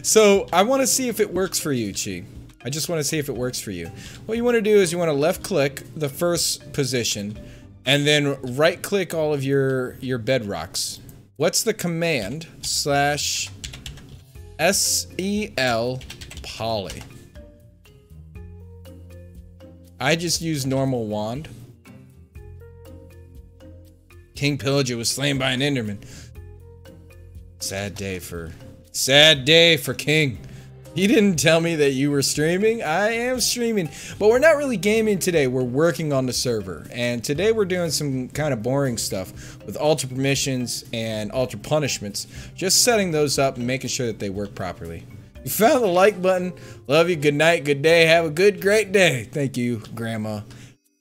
So, I want to see if it works for you, Chi. I just want to see if it works for you. What you want to do is you want to left click the first position and then right click all of your bedrocks. What's the command? /SEL poly. I just use normal wand. King Pillager was slain by an Enderman. Sad day for King. He didn't tell me that you were streaming. I am streaming, but we're not really gaming today. We're working on the server, and today we're doing some kind of boring stuff with alter permissions and alter punishments. Just setting those up and making sure that they work properly. You found the like button. Love you. Good night. Good day. Have a good, great day. Thank you, Grandma.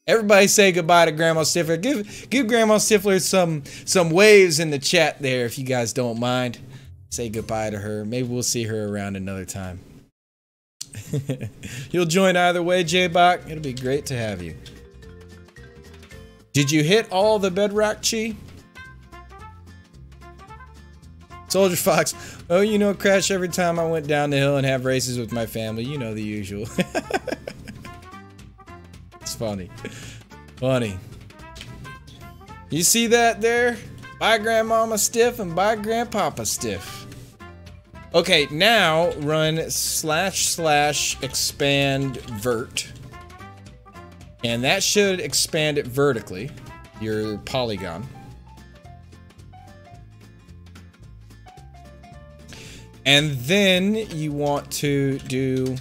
Everybody say goodbye to Grandma Stifflered. Give Grandma Stifflered some waves in the chat there if you guys don't mind. Say goodbye to her. Maybe we'll see her around another time. You'll join either way, J-Bach. It'll be great to have you. Did you hit all the bedrock, Chi? Soldier Fox. Oh, you know, crash every time I went down the hill and have races with my family. You know the usual. It's funny. Funny. You see that there? Bye, Grandmama Stiff, and bye, Grandpapa Stiff. Okay, now run /expand vert. And that should expand it vertically, your polygon. And then you want to do...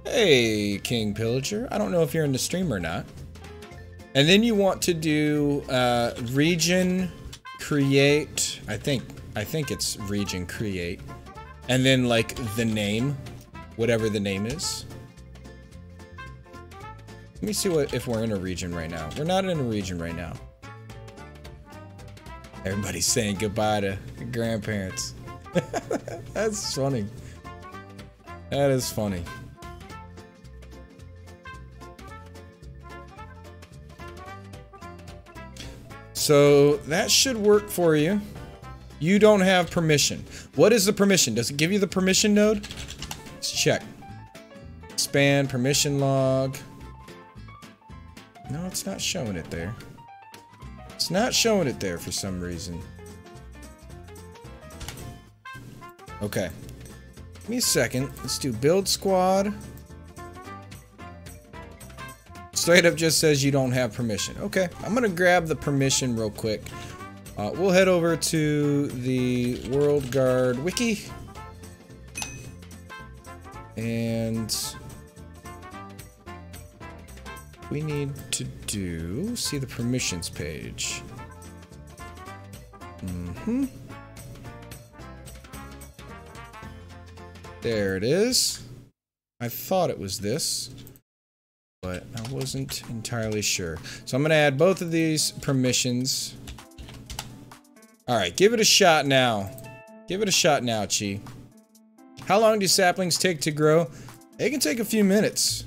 Hey, King Pillager. I don't know if you're in the stream or not. And then you want to do region create. I think it's region create. And then like the name, whatever the name is. Let me see if we're in a region right now. We're not in a region right now. Everybody's saying goodbye to grandparents. That's funny. That is funny. So that should work for you. You don't have permission. What is the permission? Does it give you the permission node? Let's check. Expand permission log. No, it's not showing it there. It's not showing it there for some reason. Okay. Give me a second. Let's do build squad. Straight up just says you don't have permission. Okay, I'm gonna grab the permission real quick. We'll head over to the World Guard wiki. And we need to see the permissions page. There it is. I thought it was this, but I wasn't entirely sure. So I'm going to add both of these permissions. Alright, give it a shot now. Give it a shot now, Chi. How long do saplings take to grow? They can take a few minutes.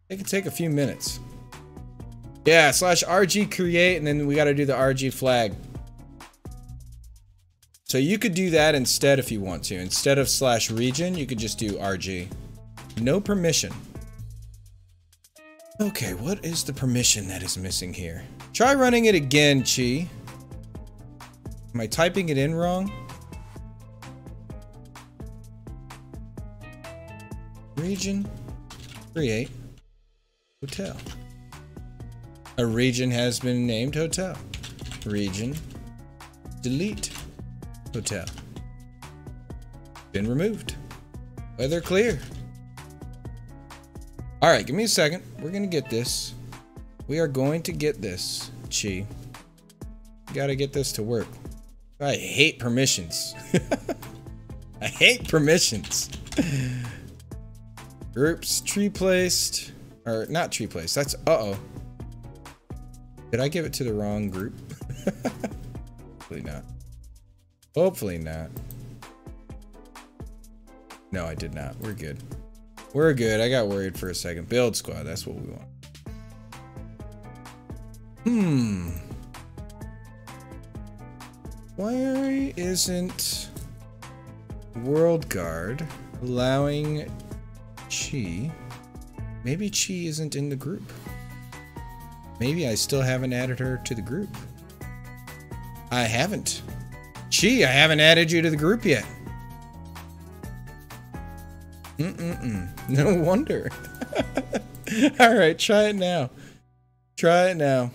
It can take a few minutes. Yeah, /RG create, and then we got to do the RG flag. So you could do that instead if you want to. Instead of /region, you could just do RG. No permission. Okay, what is the permission that is missing here? Try running it again, Chi. Am I typing it in wrong? Region, create, hotel. A region has been named hotel. Region, delete, hotel. Been removed. Weather clear. All right, give me a second. We're gonna get this. We are going to get this, Chi. Gotta get this to work. I hate permissions. I hate permissions. Groups, tree placed, or not tree placed. That's, uh-oh. Did I give it to the wrong group? Hopefully not. Hopefully not. No, I did not. We're good. We're good. I got worried for a second. Build squad. That's what we want. Why isn't World Guard allowing Chi? Maybe Chi isn't in the group. Maybe I still haven't added her to the group. I haven't. Chi, I haven't added you to the group yet. No wonder. Alright, try it now. Try it now.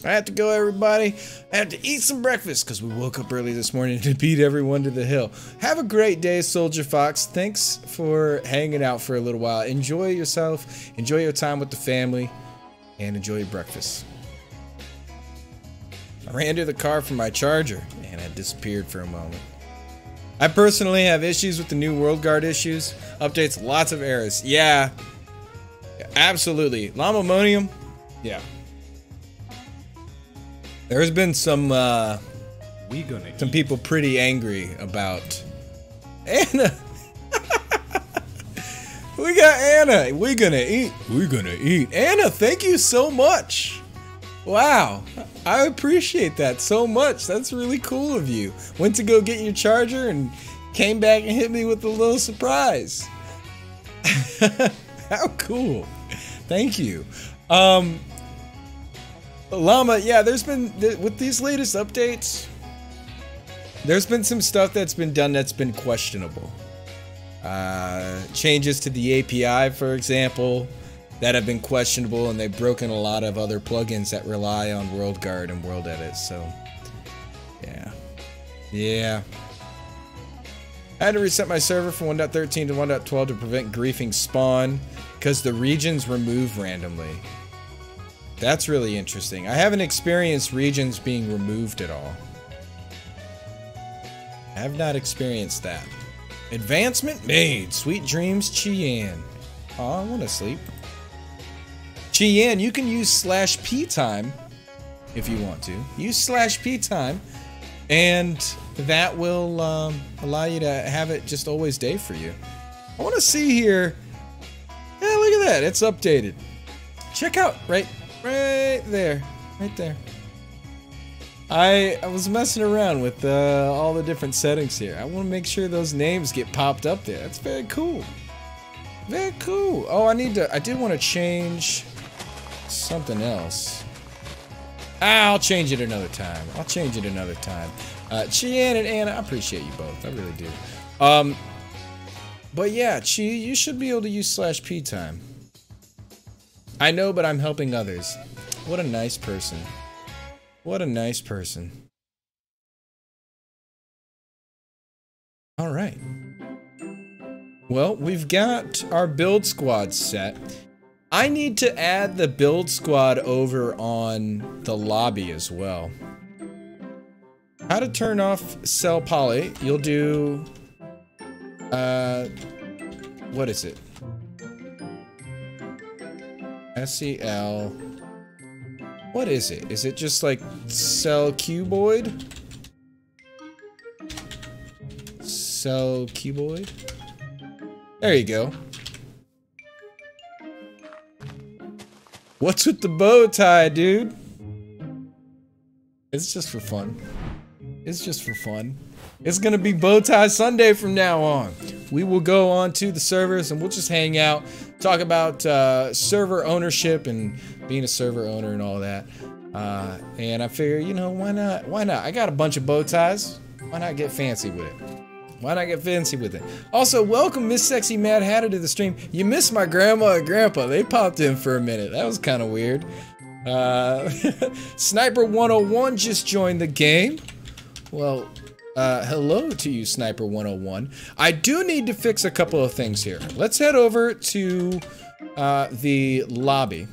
I have to go, everybody. I have to eat some breakfast because we woke up early this morning to beat everyone to the hill. Have a great day, Soldier Fox. Thanks for hanging out for a little while. Enjoy yourself. Enjoy your time with the family. And enjoy your breakfast. I ran to the car for my charger and it disappeared for a moment. I personally have issues with the new World Guard issues. Updates, lots of errors. Yeah. Absolutely. Lamamonium? Yeah. There's been some people pretty angry about Anna. We got Anna. We're gonna eat. We're gonna eat. Anna, thank you so much. Wow. I appreciate that so much. That's really cool of you. Went to go get your charger and came back and hit me with a little surprise. How cool. Thank you. Llama, yeah, there's been, with these latest updates, there's been some stuff that's been done that's been questionable. Changes to the API, for example, that have been questionable, and they've broken a lot of other plugins that rely on World Guard and World Edit, so, yeah. Yeah. I had to reset my server from 1.13 to 1.12 to prevent griefing spawn, because the regions remove randomly. That's really interesting. I haven't experienced regions being removed at all. I have not experienced that. Advancement made. Sweet dreams, Cheyenne. Oh, I want to sleep. Cheyenne, you can use /p time if you want to. Use /p time, and that will allow you to have it just always day for you. I want to see here. Yeah, look at that. It's updated. Check out right there. Right there. I was messing around with all the different settings here. I want to make sure those names get popped up there. That's very cool. Very cool. Oh, I did want to change something else. I'll change it another time. I'll change it another time. Cheyenne and Anna, I appreciate you both. I really do. But yeah, Chi, you should be able to use /p time. I know, but I'm helping others. What a nice person. What a nice person. All right. Well, we've got our build squad set. I need to add the build squad over on the lobby as well. How to turn off cell poly. You'll do... what is it? SEL. What is it? Is it just like cell cuboid? Cell cuboid? There you go. What's with the bow tie, dude? It's just for fun. It's just for fun. It's gonna be Bowtie Sunday from now on. We will go on to the servers and we'll just hang out, talk about server ownership and being a server owner and all that. And I figure, you know, why not? Why not? I got a bunch of bow ties. Why not get fancy with it? Why not get fancy with it? Also, welcome Miss Sexy Mad Hatter to the stream. You missed my grandma and grandpa. They popped in for a minute. That was kind of weird. Sniper 101 just joined the game. Well, hello to you, Sniper 101. I do need to fix a couple of things here. Let's head over to the lobby,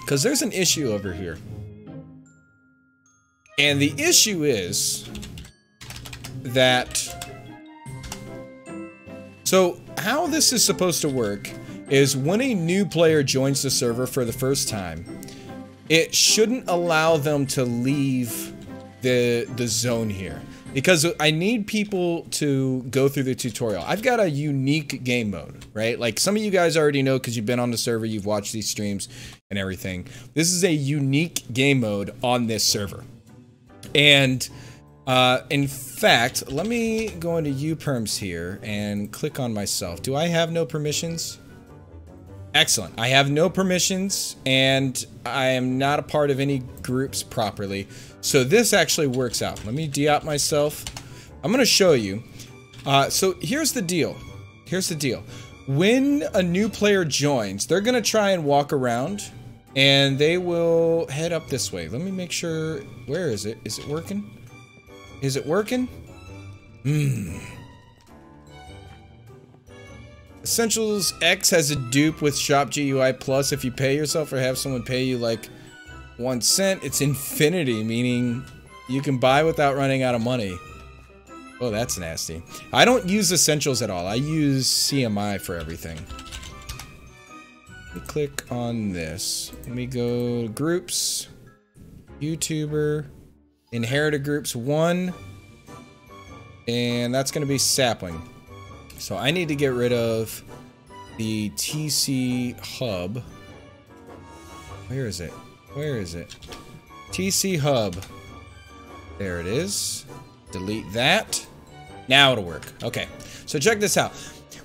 because there's an issue over here. And the issue is that... So, how this is supposed to work is when a new player joins the server for the first time, it shouldn't allow them to leave the zone here. Because I need people to go through the tutorial. I've got a unique game mode, right? Like some of you guys already know because you've been on the server, you've watched these streams and everything. This is a unique game mode on this server. And in fact, let me go into uperms here and click on myself. Do I have no permissions? Excellent. I have no permissions and I am not a part of any groups properly. So this actually works out. Let me de-op myself. I'm going to show you. So here's the deal. Here's the deal. When a new player joins, they're going to try and walk around and they will head up this way. Let me make sure. Where is it? Is it working? Is it working? Essentials X has a dupe with Shop GUI Plus. If you pay yourself or have someone pay you like 1 cent, it's infinity, meaning you can buy without running out of money. Oh, that's nasty. I don't use Essentials at all. I use CMI for everything. Let me click on this. Let me go to groups, YouTuber, inherited groups 1, and that's going to be sapling. So I need to get rid of the TC hub. Where is it? Where is it? TC hub. There it is. Delete that. Now it'll work. Okay. So check this out.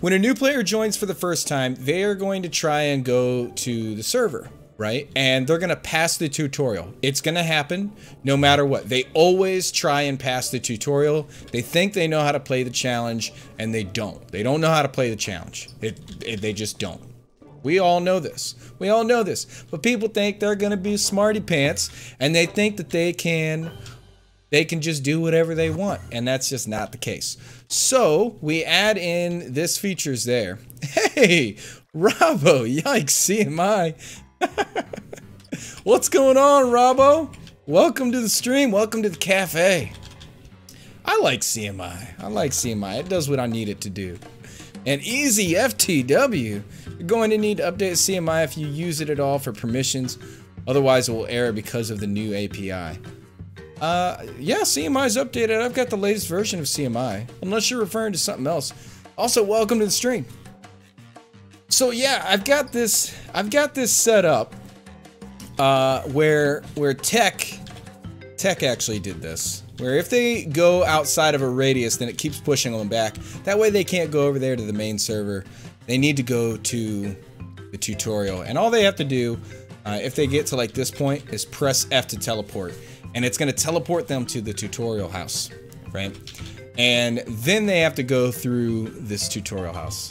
When a new player joins for the first time, they are going to try and go to the server, right? And they're going to pass the tutorial. It's going to happen no matter what. They always try and pass the tutorial. They think they know how to play the challenge, and they don't. They don't know how to play the challenge. They just don't. We all know this. We all know this. But people think they're going to be smarty pants, and they think that they can just do whatever they want, and that's just not the case. So we add in this features there. Hey, Robbo, yikes, CMI. What's going on, Robbo? Welcome to the stream. Welcome to the cafe. I like CMI. I like CMI. It does what I need it to do. And easy FTW. You're going to need to update CMI if you use it at all for permissions. Otherwise, it will error because of the new API. Yeah, CMI's updated. I've got the latest version of CMI. Unless you're referring to something else. Also, welcome to the stream. So yeah, I've got this set up where tech actually did this. Where if they go outside of a radius, then it keeps pushing them back. That way they can't go over there to the main server. They need to go to the tutorial. And all they have to do, if they get to like this point, is press F to teleport. And it's going to teleport them to the tutorial house, right? And then they have to go through this tutorial house.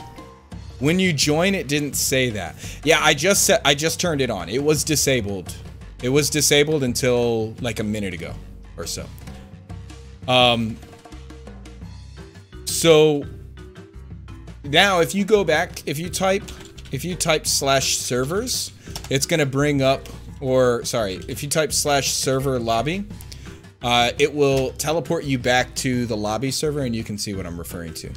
When you join, it didn't say that. Yeah, I just turned it on. It was disabled. It was disabled until like a minute ago or so. So now if you go back, if you type /servers, it's going to bring up, or sorry, if you type /server lobby, it will teleport you back to the lobby server and you can see what I'm referring to.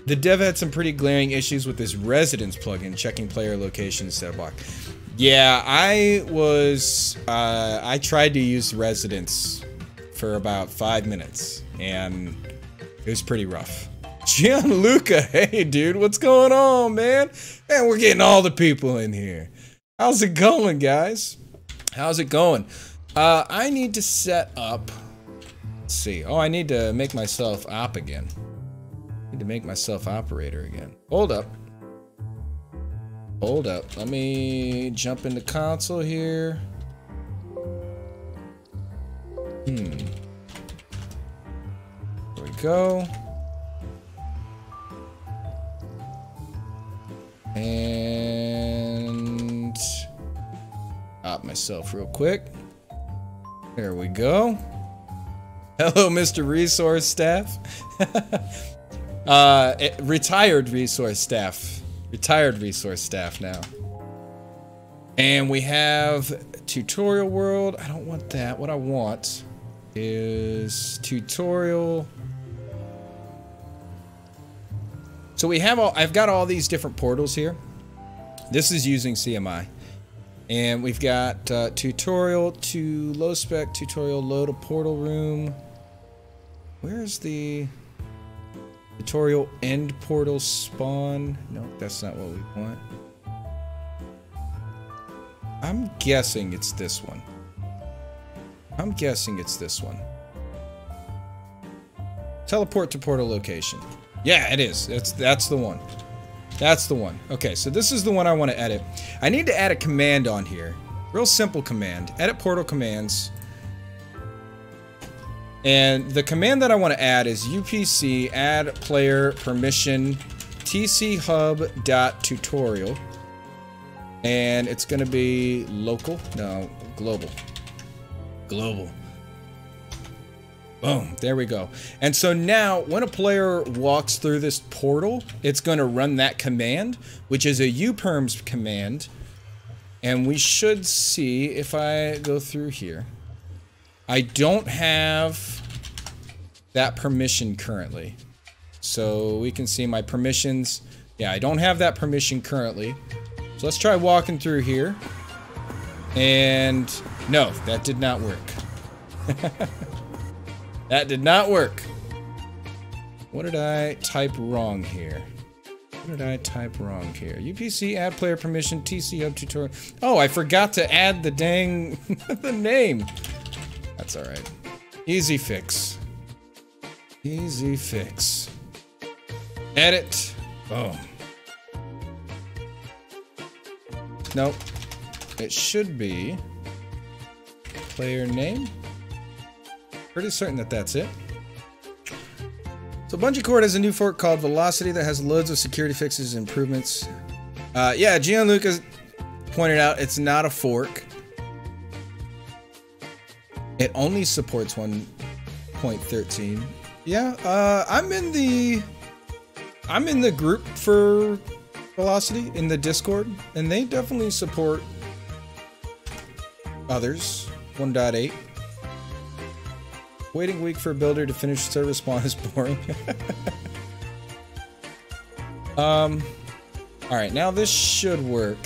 The dev had some pretty glaring issues with this residence plugin, checking player location instead of block. Yeah, I tried to use residence for about 5 minutes and it was pretty rough. Gianluca, hey dude, what's going on, man? Man, we're getting all the people in here. How's it going, guys? How's it going? I need to set up. Let's see. Oh, I need to make myself op again. I need to make myself operator again. Hold up. Hold up. Let me jump into console here. There we go. And op myself real quick. There we go. Hello, Mr. Resource Staff. Retired resource staff. Retired resource staff now. And we have tutorial world. I don't want that. What I want is tutorial. So we have all, I've got all these different portals here. This is using CMI. And we've got tutorial to low spec, tutorial load a portal room. Where's the tutorial end portal spawn? No, that's not what we want. I'm guessing it's this one. I'm guessing it's this one. Teleport to portal location. Yeah, it is. That's the one. That's the one. Okay, so this is the one I want to edit. I need to add a command on here. Real simple command. Edit portal commands. And the command that I want to add is UPC add player permission tchub.tutorial. And it's going to be local. No, global. Global. Boom, there we go. And so now, when a player walks through this portal, it's going to run that command, which is a uperms command. And we should see, if I go through here, I don't have that permission currently. So we can see my permissions. Yeah, I don't have that permission currently. So let's try walking through here. And no, that did not work. That did not work. What did I type wrong here? What did I type wrong here? UPC add player permission TC hub tutorial. Oh, I forgot to add the dang the name. That's all right. Easy fix. Easy fix. Edit. Boom. Nope. It should be player name. Pretty certain that that's it. So Bungee Cord has a new fork called Velocity that has loads of security fixes and improvements. Yeah, Gianluca pointed out it's not a fork. It only supports 1.13. Yeah, I'm in the group for Velocity in the Discord, and they definitely support others. 1.8. Waiting a week for a builder to finish server spawn is boring. Alright, now this should work.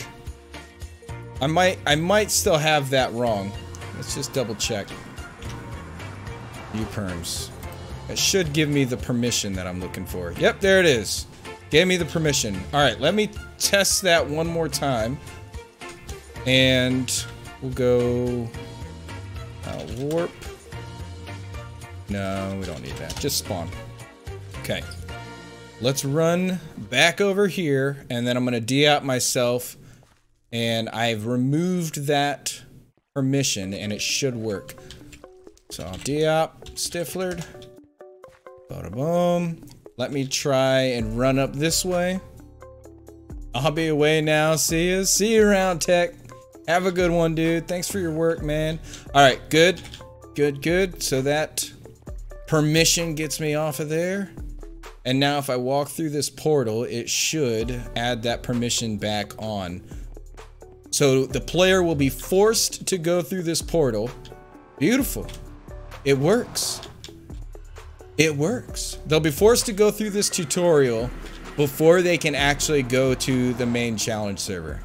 I might still have that wrong. Let's just double check. Uperms. It should give me the permission that I'm looking for. Yep, there it is. Gave me the permission. Alright, let me test that one more time. And we'll go warp. No, we don't need that. Just spawn. Okay. Let's run back over here, and then I'm going to de-op myself, and I've removed that permission, and it should work. So I'll de-op Stifflered. Bada boom. Let me try and run up this way. I'll be away now. See ya. See you around, Tech. Have a good one, dude. Thanks for your work, man. Alright, good. Good, good. So that permission gets me off of there. And now if I walk through this portal, it should add that permission back on. So the player will be forced to go through this portal. Beautiful. It works. It works. They'll be forced to go through this tutorial before they can actually go to the main challenge server.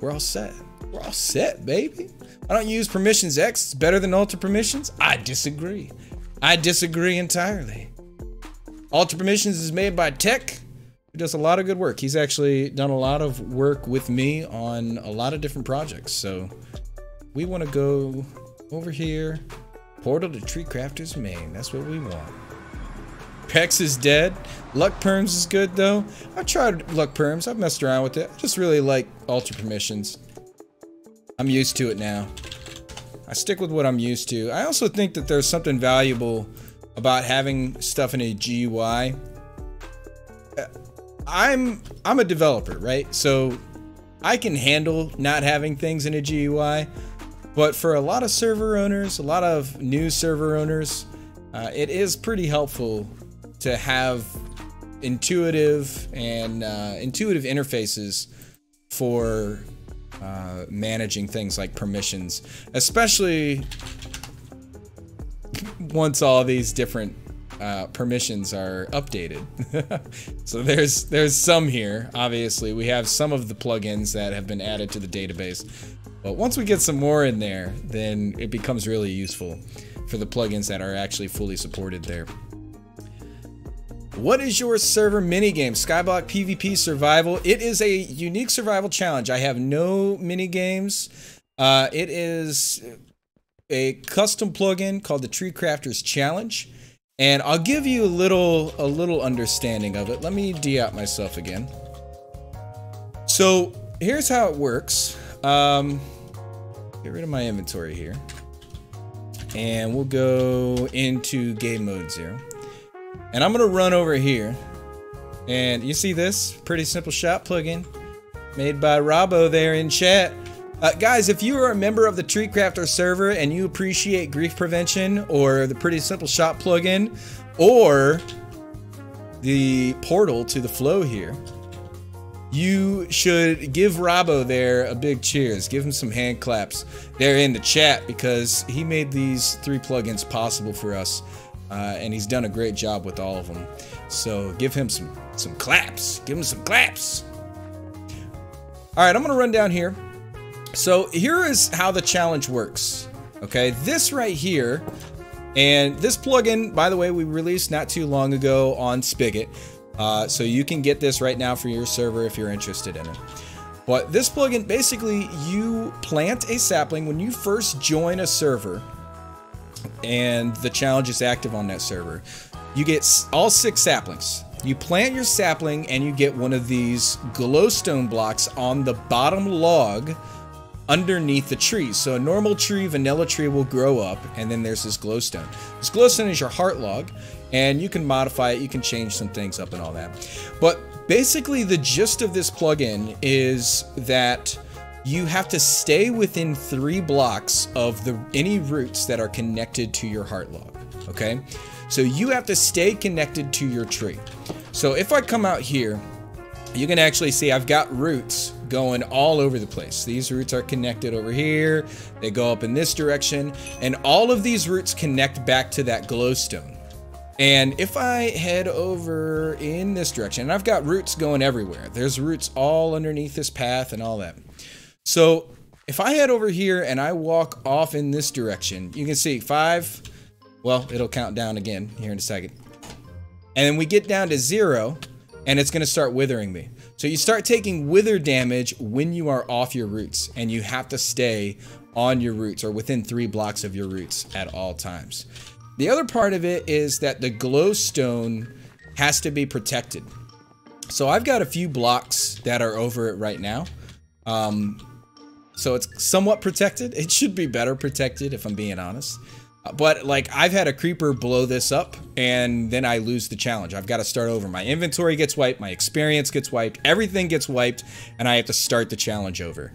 We're all set. We're all set, baby. I don't use permissions X. It's better than alter permissions. I disagree. I disagree entirely. Alter Permissions is made by Tech, who does a lot of good work. He's actually done a lot of work with me on a lot of different projects. So we want to go over here. Portal to Tree Crafter's main. That's what we want. Pex is dead. Luck Perms is good though. I've tried Luck Perms. I've messed around with it. I just really like Alter Permissions. I'm used to it now. I stick with what I'm used to. I also think that there's something valuable about having stuff in a GUI. I'm a developer, right? So I can handle not having things in a GUI, but for a lot of server owners, a lot of new server owners, it is pretty helpful to have intuitive interfaces for managing things like permissions, especially once all these different permissions are updated. So there's some here. Obviously, we have some of the plugins that have been added to the database, but once we get some more in there, then it becomes really useful for the plugins that are actually fully supported there. What is your server minigame? Skyblock PvP survival. It is a unique survival challenge. I have no minigames. It is a custom plugin called the Tree Crafters Challenge, and I'll give you a little understanding of it. Let me de-out myself again. So here's how it works. Get rid of my inventory here, and we'll go into game mode 0. And I'm gonna run over here, and you see this pretty simple shop plugin made by Robbo there in chat. Guys, if you are a member of the Tree Crafter server and you appreciate grief prevention or the pretty simple shop plugin or the portal to the flow here, you should give Robbo there a big cheers. Give him some hand claps there in the chat, because he made these 3 plugins possible for us. And he's done a great job with all of them. So give him some claps. Give him some claps. All right, I'm gonna run down here. So here is how the challenge works. Okay, this right here, and this plugin, by the way, we released not too long ago on Spigot. So you can get this right now for your server if you're interested in it. But this plugin, basically, you plant a sapling when you first join a server, and the challenge is active on that server. You get all 6 saplings. You plant your sapling and you get one of these glowstone blocks on the bottom log underneath the tree. So a normal tree, vanilla tree, will grow up, and then there's this glowstone. This glowstone is your heart log, and you can modify it, you can change some things up and all that. But basically the gist of this plugin is that you have to stay within 3 blocks of any roots that are connected to your heart log, okay? So you have to stay connected to your tree. So if I come out here, you can actually see I've got roots going all over the place. These roots are connected over here, they go up in this direction, and all of these roots connect back to that glowstone. And if I head over in this direction, and I've got roots going everywhere. There's roots all underneath this path and all that. So if I head over here and I walk off in this direction, you can see 5, well, it'll count down again here in a second. And then we get down to 0, and it's gonna start withering me. So you start taking wither damage when you are off your roots, and you have to stay on your roots or within 3 blocks of your roots at all times. The other part of it is that the glowstone has to be protected. So I've got a few blocks that are over it right now. So it's somewhat protected. It should be better protected if I'm being honest. But like, I've had a creeper blow this up, and then I lose the challenge. I've got to start over. My inventory gets wiped, my experience gets wiped, everything gets wiped, and I have to start the challenge over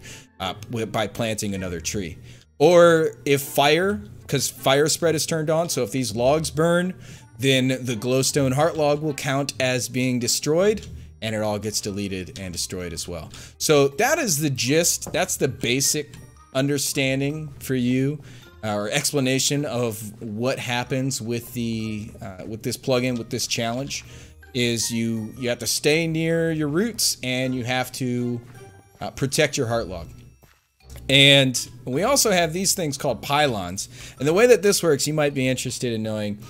by planting another tree. Or if fire, because fire spread is turned on, so if these logs burn, then the glowstone heart log will count as being destroyed, and it all gets deleted and destroyed as well. So that is the gist. That's the basic understanding for you, or explanation of what happens with the with this plugin, with this challenge. Is you have to stay near your roots, and you have to protect your heart log. And we also have these things called pylons. And the way that this works, you might be interested in knowing.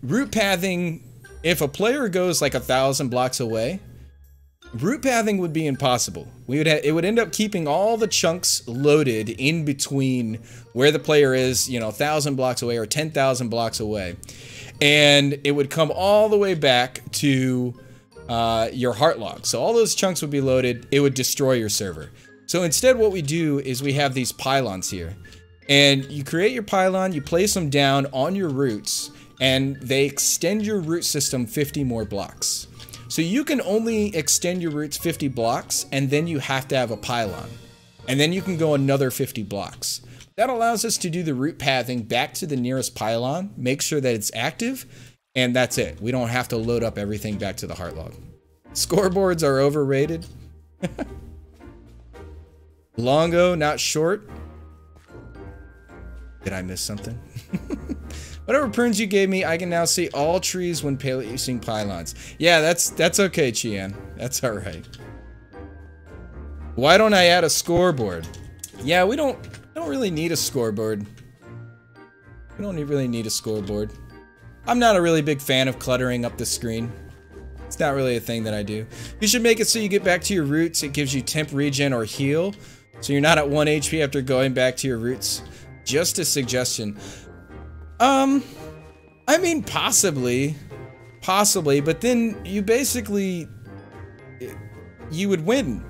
Root pathing if a player goes like 1,000 blocks away, root pathing would be impossible. It would end up keeping all the chunks loaded in between where the player is, you know, 1,000 blocks away or 10,000 blocks away. And it would come all the way back to your heart log. So all those chunks would be loaded. It would destroy your server. So instead what we do is we have these pylons here. And you create your pylon, you place them down on your roots, and they extend your root system 50 more blocks. So you can only extend your roots 50 blocks, and then you have to have a pylon. And then you can go another 50 blocks. That allows us to do the root pathing back to the nearest pylon, make sure that it's active, and that's it. We don't have to load up everything back to the heart log. Scoreboards are overrated. Longo, not short. Did I miss something? Whatever prunes you gave me, I can now see all trees when placing pylons. Yeah, that's okay, Chian. That's all right. Why don't I add a scoreboard? Yeah, we don't really need a scoreboard. We don't really need a scoreboard. I'm not a really big fan of cluttering up the screen. It's not really a thing that I do. You should make it so you get back to your roots. It gives you temp regen or heal, so you're not at 1 HP after going back to your roots. Just a suggestion. I mean, possibly, but then you basically, you would win.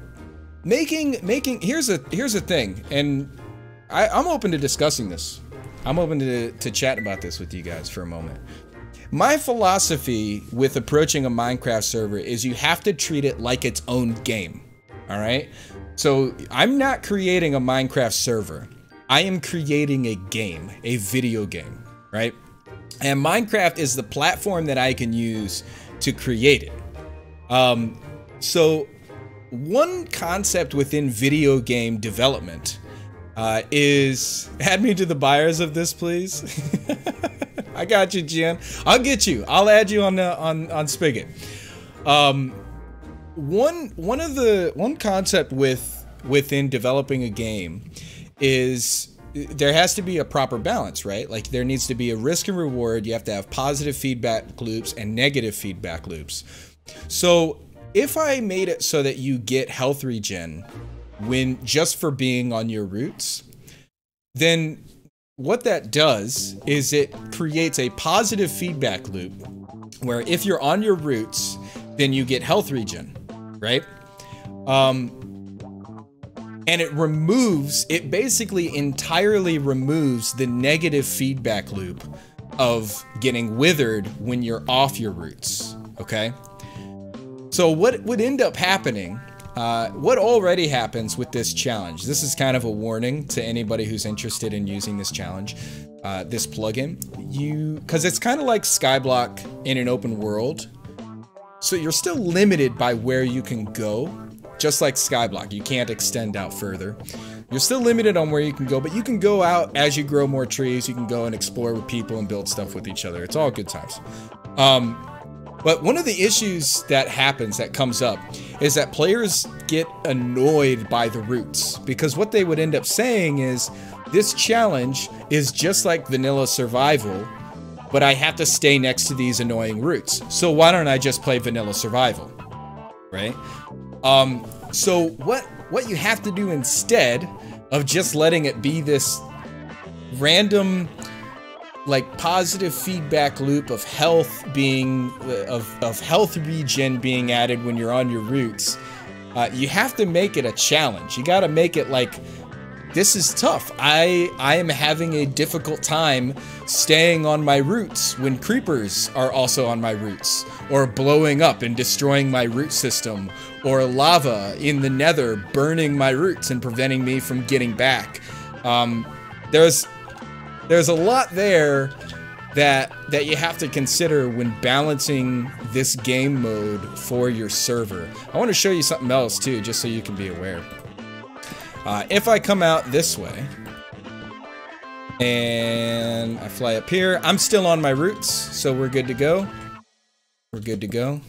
Here's a thing, and I'm open to discussing this. I'm open to chat about this with you guys for a moment. My philosophy with approaching a Minecraft server is you have to treat it like its own game, all right? So I'm not creating a Minecraft server. I am creating a game, a video game, right? And Minecraft is the platform that I can use to create it. So one concept within video game development is, add me to the buyers of this, please. I got you, Jen. I'll get you. I'll add you on Spigot. One concept within developing a game is there has to be a proper balance, right? Like there needs to be a risk and reward. You have to have positive feedback loops and negative feedback loops. So if I made it so that you get health regen just for being on your roots, then what that does is it creates a positive feedback loop where if you're on your roots, then you get health regen, right? And it basically entirely removes the negative feedback loop of getting withered when you're off your roots, okay? So what would end up happening, what already happens with this challenge, this is kind of a warning to anybody who's interested in using this challenge, this plugin, because it's kind of like Skyblock in an open world, so you're still limited by where you can go. Just like Skyblock, you can't extend out further. You're still limited on where you can go, but you can go out as you grow more trees. You can go and explore with people and build stuff with each other. It's all good times. But one of the issues that comes up, is that players get annoyed by the roots. Because what they would end up saying is, this challenge is just like vanilla survival, but I have to stay next to these annoying roots. So why don't I just play vanilla survival, right? So what you have to do instead of just letting it be this random, like, positive feedback loop of health of health regen being added when you're on your roots, you have to make it a challenge. You gotta make it like, this is tough. I am having a difficult time staying on my roots when creepers are also on my roots, or blowing up and destroying my root system, or lava in the nether burning my roots and preventing me from getting back. There's a lot there that you have to consider when balancing this game mode for your server. I want to show you something else too, just so you can be aware. If I come out this way, and I fly up here, I'm still on my roots, so we're good to go. We're good to go.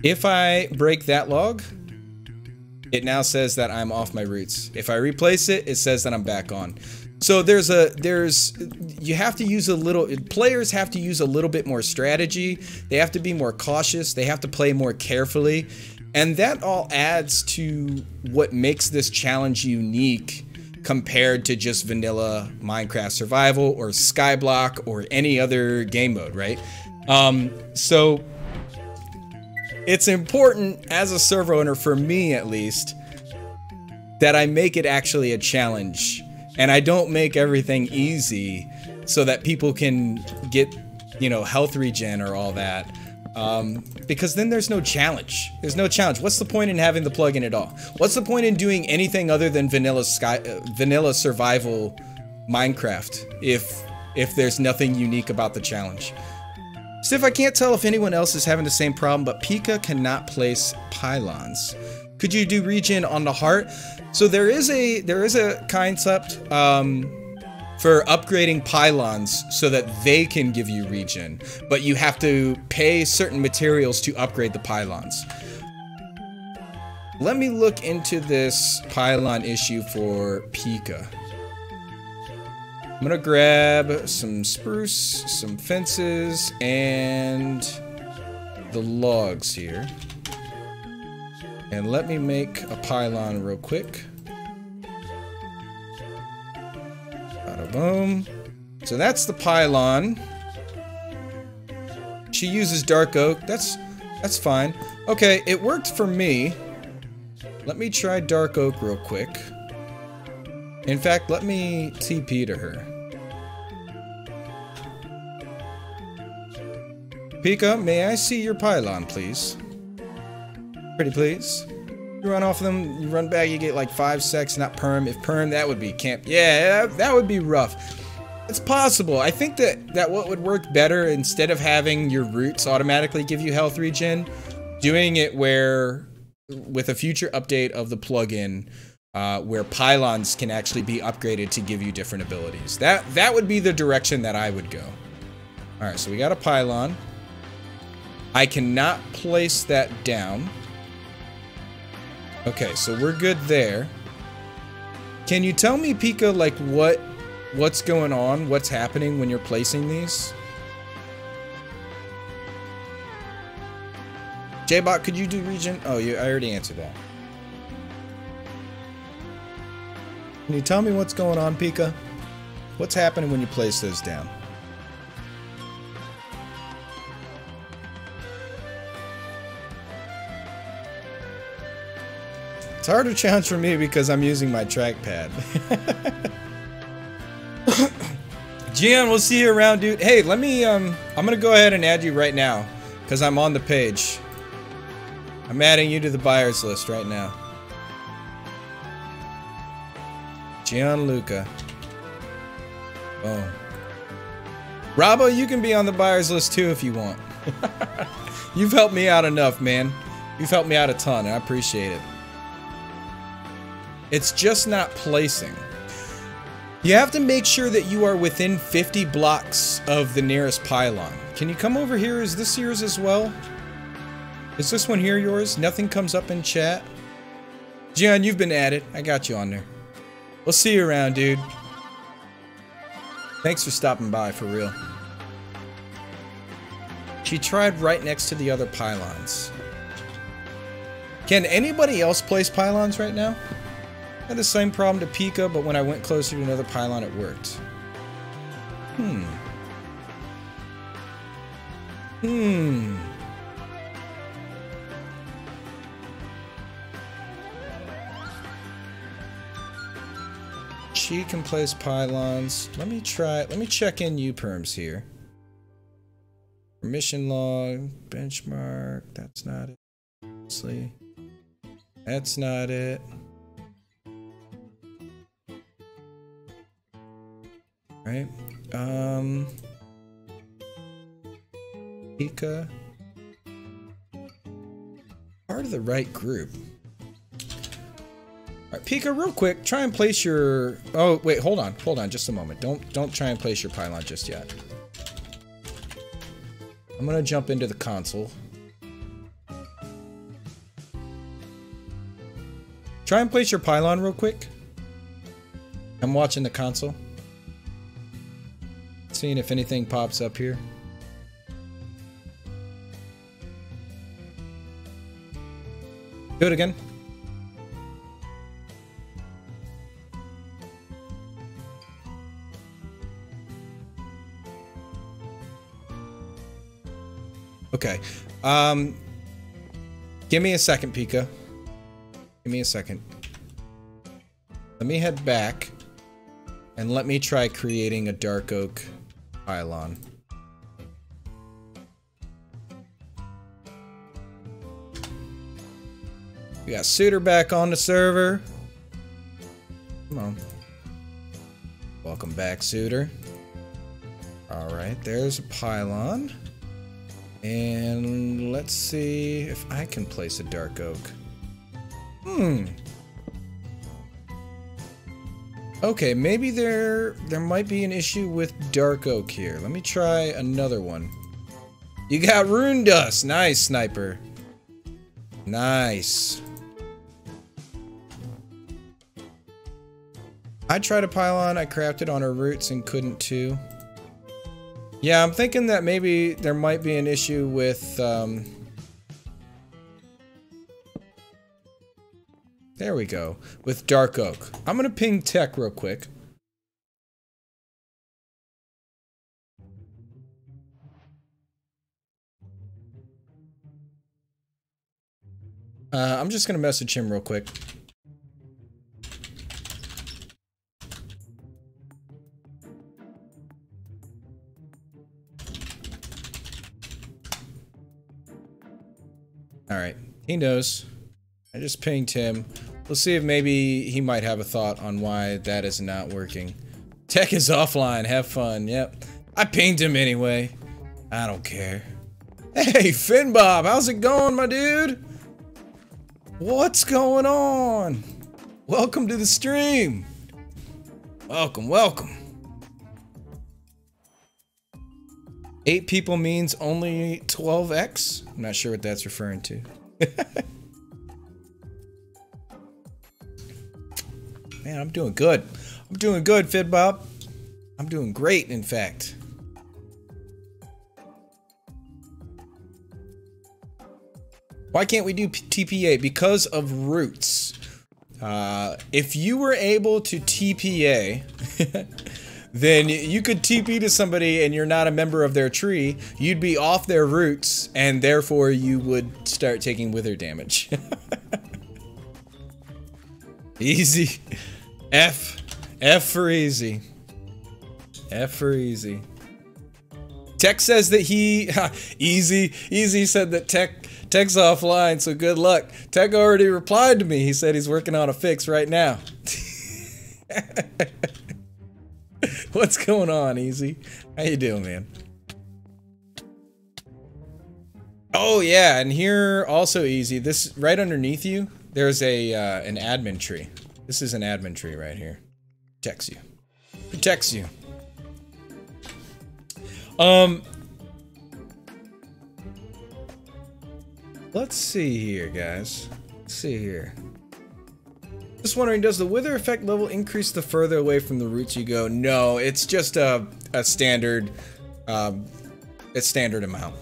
If I break that log, it now says that I'm off my roots. If I replace it, it says that I'm back on. So you have to use players have to use a little bit more strategy. They have to be more cautious. They have to play more carefully. And that all adds to what makes this challenge unique compared to just vanilla Minecraft survival or Skyblock or any other game mode, right? So it's important as a server owner, for me at least, that I make it actually a challenge. And I don't make everything easy so that people can get, you know, health regen or all that. Because then there's no challenge. There's no challenge. What's the point in having the plugin at all? What's the point in doing anything other than vanilla survival Minecraft if there's nothing unique about the challenge? Stiff, I can't tell if anyone else is having the same problem, but Pika cannot place pylons. Could you do regen on the heart? So there is a concept for upgrading pylons so that they can give you regen, but you have to pay certain materials to upgrade the pylons. Let me look into this pylon issue for Pika. I'm gonna grab some spruce, some fences, and the logs here. And let me make a pylon real quick. Bada boom. So that's the pylon. She uses dark oak. That's fine. Okay, it worked for me. Let me try dark oak real quick. In fact, let me TP to her. Pika, may I see your pylon, please? Pretty please. You run off of them, you run back, you get like 5 seconds, not perm. If perm, that would be camp. Yeah, that would be rough. It's possible. I think that what would work better, instead of having your roots automatically give you health regen, doing it where, with a future update of the plugin, where pylons can actually be upgraded to give you different abilities. That would be the direction that I would go. Alright, so we got a pylon. I cannot place that down. Okay, so we're good there. Can you tell me, Pika, like what's going on? What's happening when you're placing these? J-Bot, could you do regen? Oh, I already answered that. Can you tell me what's going on, Pika? What's happening when you place those down? It's a harder challenge for me because I'm using my trackpad. Gian, we'll see you around, dude. Hey, let me, I'm gonna go ahead and add you right now, because I'm on the page. I'm adding you to the buyers list right now. Gianluca. Oh. Robbo, you can be on the buyers list too if you want. You've helped me out enough, man. You've helped me out a ton, and I appreciate it. It's just not placing. You have to make sure that you are within 50 blocks of the nearest pylon. Can you come over here? Is this yours as well? Is this one here yours? Nothing comes up in chat. Gian, you've been added. I got you on there. We'll see you around, dude. Thanks for stopping by, for real. She tried right next to the other pylons. Can anybody else place pylons right now? I had the same problem to Pika, but when I went closer to another pylon, it worked. She can place pylons. Let me check in U-perms here. Permission log, benchmark, that's not it. Honestly, that's not it. Right, Pika. Part of the right group. Alright, Pika, real quick, try and place your... Oh, wait, hold on, just a moment. Don't try and place your pylon just yet. I'm gonna jump into the console. Try and place your pylon real quick. I'm watching the console. Seeing if anything pops up here. Do it again. Okay. Give me a second, Pika. Give me a second. Let me head back and let me try creating a dark oak pylon. We got Suitor back on the server. Come on. Welcome back, Suitor. Alright, there's a pylon. And let's see if I can place a dark oak. Okay, maybe there might be an issue with dark oak here. Let me try another one. You got rune dust. Nice, Sniper. Nice. I tried a pylon, I crafted on her roots and couldn't too. Yeah, I'm thinking that maybe there might be an issue with, there we go, with dark oak. I'm gonna ping tech real quick. I'm just gonna message him real quick. Alright, he knows. I just pinged him. We'll see if maybe he might have a thought on why that is not working. Tech is offline, have fun, yep. I pinged him anyway. I don't care. Hey, Finbob, how's it going, my dude? What's going on? Welcome to the stream. Welcome, welcome. 8 people means only 12x? I'm not sure what that's referring to. Man, I'm doing good. I'm doing good, Fidbob. I'm doing great, in fact. Why can't we do TPA? Because of roots. If you were able to TPA, then you could TP to somebody and you're not a member of their tree, you'd be off their roots, and therefore you would start taking wither damage. Easy. F for easy. F for easy. Tech says that he... Easy said that Tech's offline, so good luck. Tech already replied to me. He said he's working on a fix right now. What's going on, Easy? How you doing, man? Oh yeah, and here also, Easy, this right underneath you, there's a an admin tree. This is an admin tree right here. Protects you. Protects you. Let's see here, guys. Let's see here. Just wondering, does the wither effect level increase the further away from the roots you go? No, it's just a standard, it's standard amount.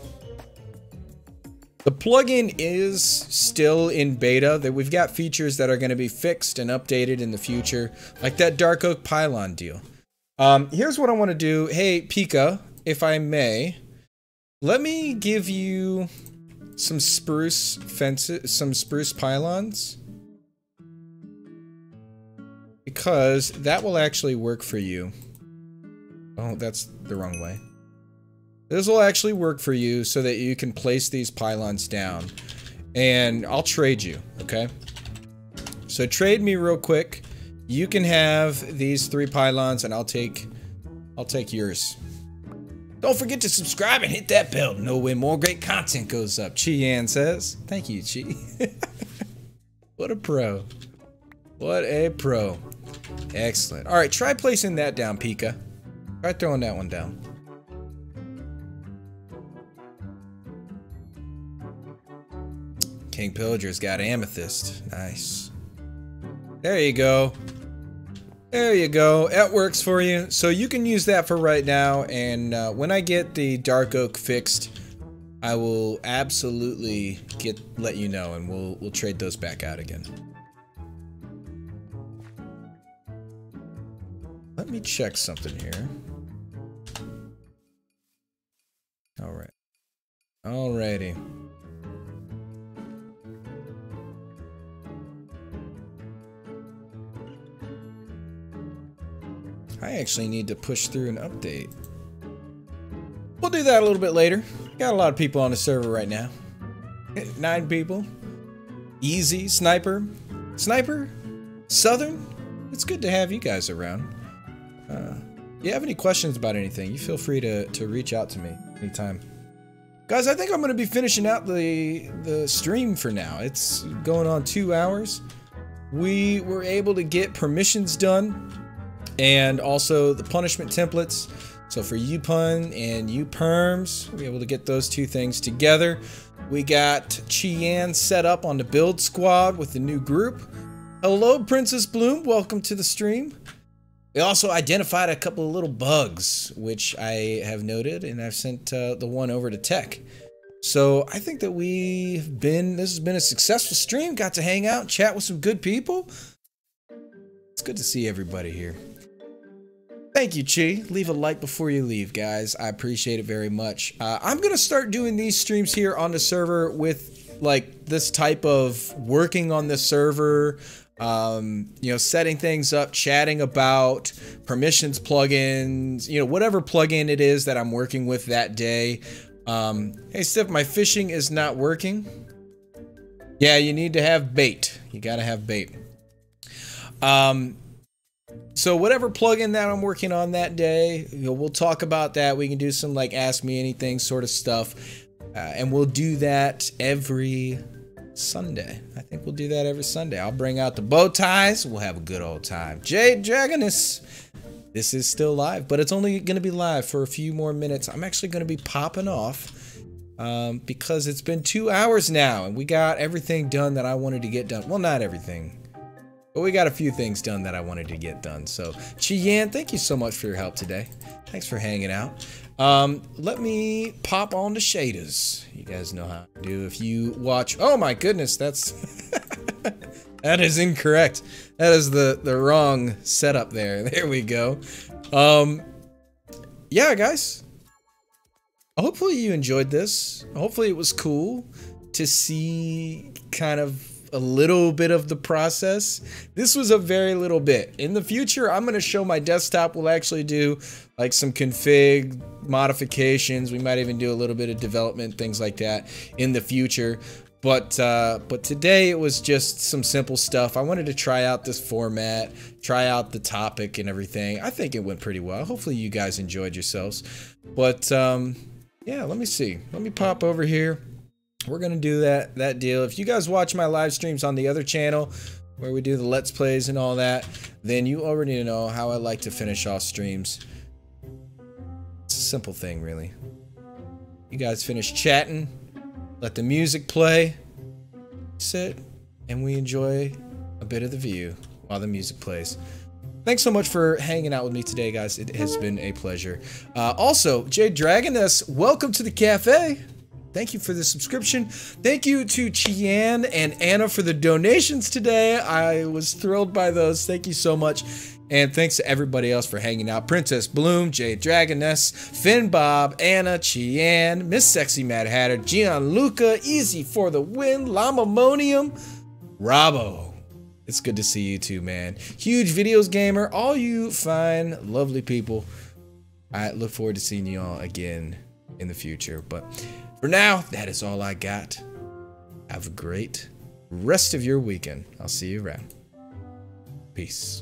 The plugin is still in beta. That we've got features that are going to be fixed and updated in the future, like that dark oak pylon deal. Here's what I want to do. Hey, Pika, if I may, let me give you some spruce fences, some spruce pylons, because that will actually work for you. Oh, that's the wrong way. This will actually work for you so that you can place these pylons down. And I'll trade you, okay? So trade me real quick. You can have these 3 pylons and I'll take yours. Don't forget to subscribe and hit that bell to know when more great content goes up, Chi-Yan says. Thank you, Chi. What a pro. What a pro. Excellent. Alright, try placing that down, Pika. Try throwing that one down. King Pillager's got amethyst. Nice. There you go. There you go. That works for you. So you can use that for right now. And when I get the dark oak fixed, I will absolutely let you know, and we'll trade those back out again. Let me check something here. All right. Alrighty. I actually need to push through an update. We'll do that a little bit later. Got a lot of people on the server right now. 9 people. Easy, Sniper. Sniper? Southern? It's good to have you guys around. If you have any questions about anything, you feel free to reach out to me anytime. Guys, I think I'm going to be finishing out the stream for now. It's going on 2 hours. We were able to get permissions done and also the punishment templates. So for UPun and UPerms, we were able to get those 2 things together. We got Chian set up on the build squad with the new group. Hello, Princess Bloom. Welcome to the stream. We also identified a couple of little bugs, which I have noted, and I've sent the one over to Tech. So I think that this has been a successful stream. Got to hang out and chat with some good people. It's good to see everybody here. Thank you, Chi. Leave a like before you leave, guys. I appreciate it very much. I'm going to start doing these streams here on the server with like this type of working on the server, you know, setting things up, chatting about permissions, plugins, you know, whatever plugin it is that I'm working with that day. Hey, Steph, my fishing is not working. Yeah, you need to have bait. You got to have bait. So whatever plugin that I'm working on that day, you know, we'll talk about that. We can do some like Ask Me Anything sort of stuff. And we'll do that every Sunday. I think we'll do that every Sunday. I'll bring out the bow ties. We'll have a good old time. Jade Dragoness. This is still live, but it's only going to be live for a few more minutes. I'm actually going to be popping off because it's been 2 hours now and we got everything done that I wanted to get done. Well, not everything. But we got a few things done that I wanted to get done. So, Chiyan, thank you so much for your help today. Thanks for hanging out. Let me pop on the shaders. You guys know how to do. If you watch... Oh my goodness, that's... that is incorrect. That is the wrong setup there. There we go. Yeah, guys. Hopefully you enjoyed this. Hopefully it was cool to see kind of a little bit of the process. This was a very little bit. In the future, I'm going to show my desktop. We'll actually do like some config modifications. We might even do a little bit of development, things like that in the future. But today it was just some simple stuff. I wanted to try out this format, try out the topic and everything. I think it went pretty well. Hopefully you guys enjoyed yourselves. But yeah, let me see. Let me pop over here. We're gonna do that deal. If you guys watch my live streams on the other channel where we do the Let's Plays and all that, then you already know how I like to finish off streams. It's a simple thing, really. You guys finish chatting, let the music play, sit, and we enjoy a bit of the view while the music plays. Thanks so much for hanging out with me today, guys. It has been a pleasure. Also, Jade Dragoness, welcome to the cafe. Thank you for the subscription. Thank you to Chian and Anna for the donations today. I was thrilled by those. Thank you so much. And thanks to everybody else for hanging out. Princess Bloom, Jade Dragoness, Finn Bob, Anna, Chian, Miss Sexy Mad Hatter, Gianluca, Easy for the Win, Lamamonium, Robbo. It's good to see you too, man. Huge Videos Gamer, all you fine, lovely people. I look forward to seeing you all again in the future. But for now, that is all I got. Have a great rest of your weekend. I'll see you around. Peace.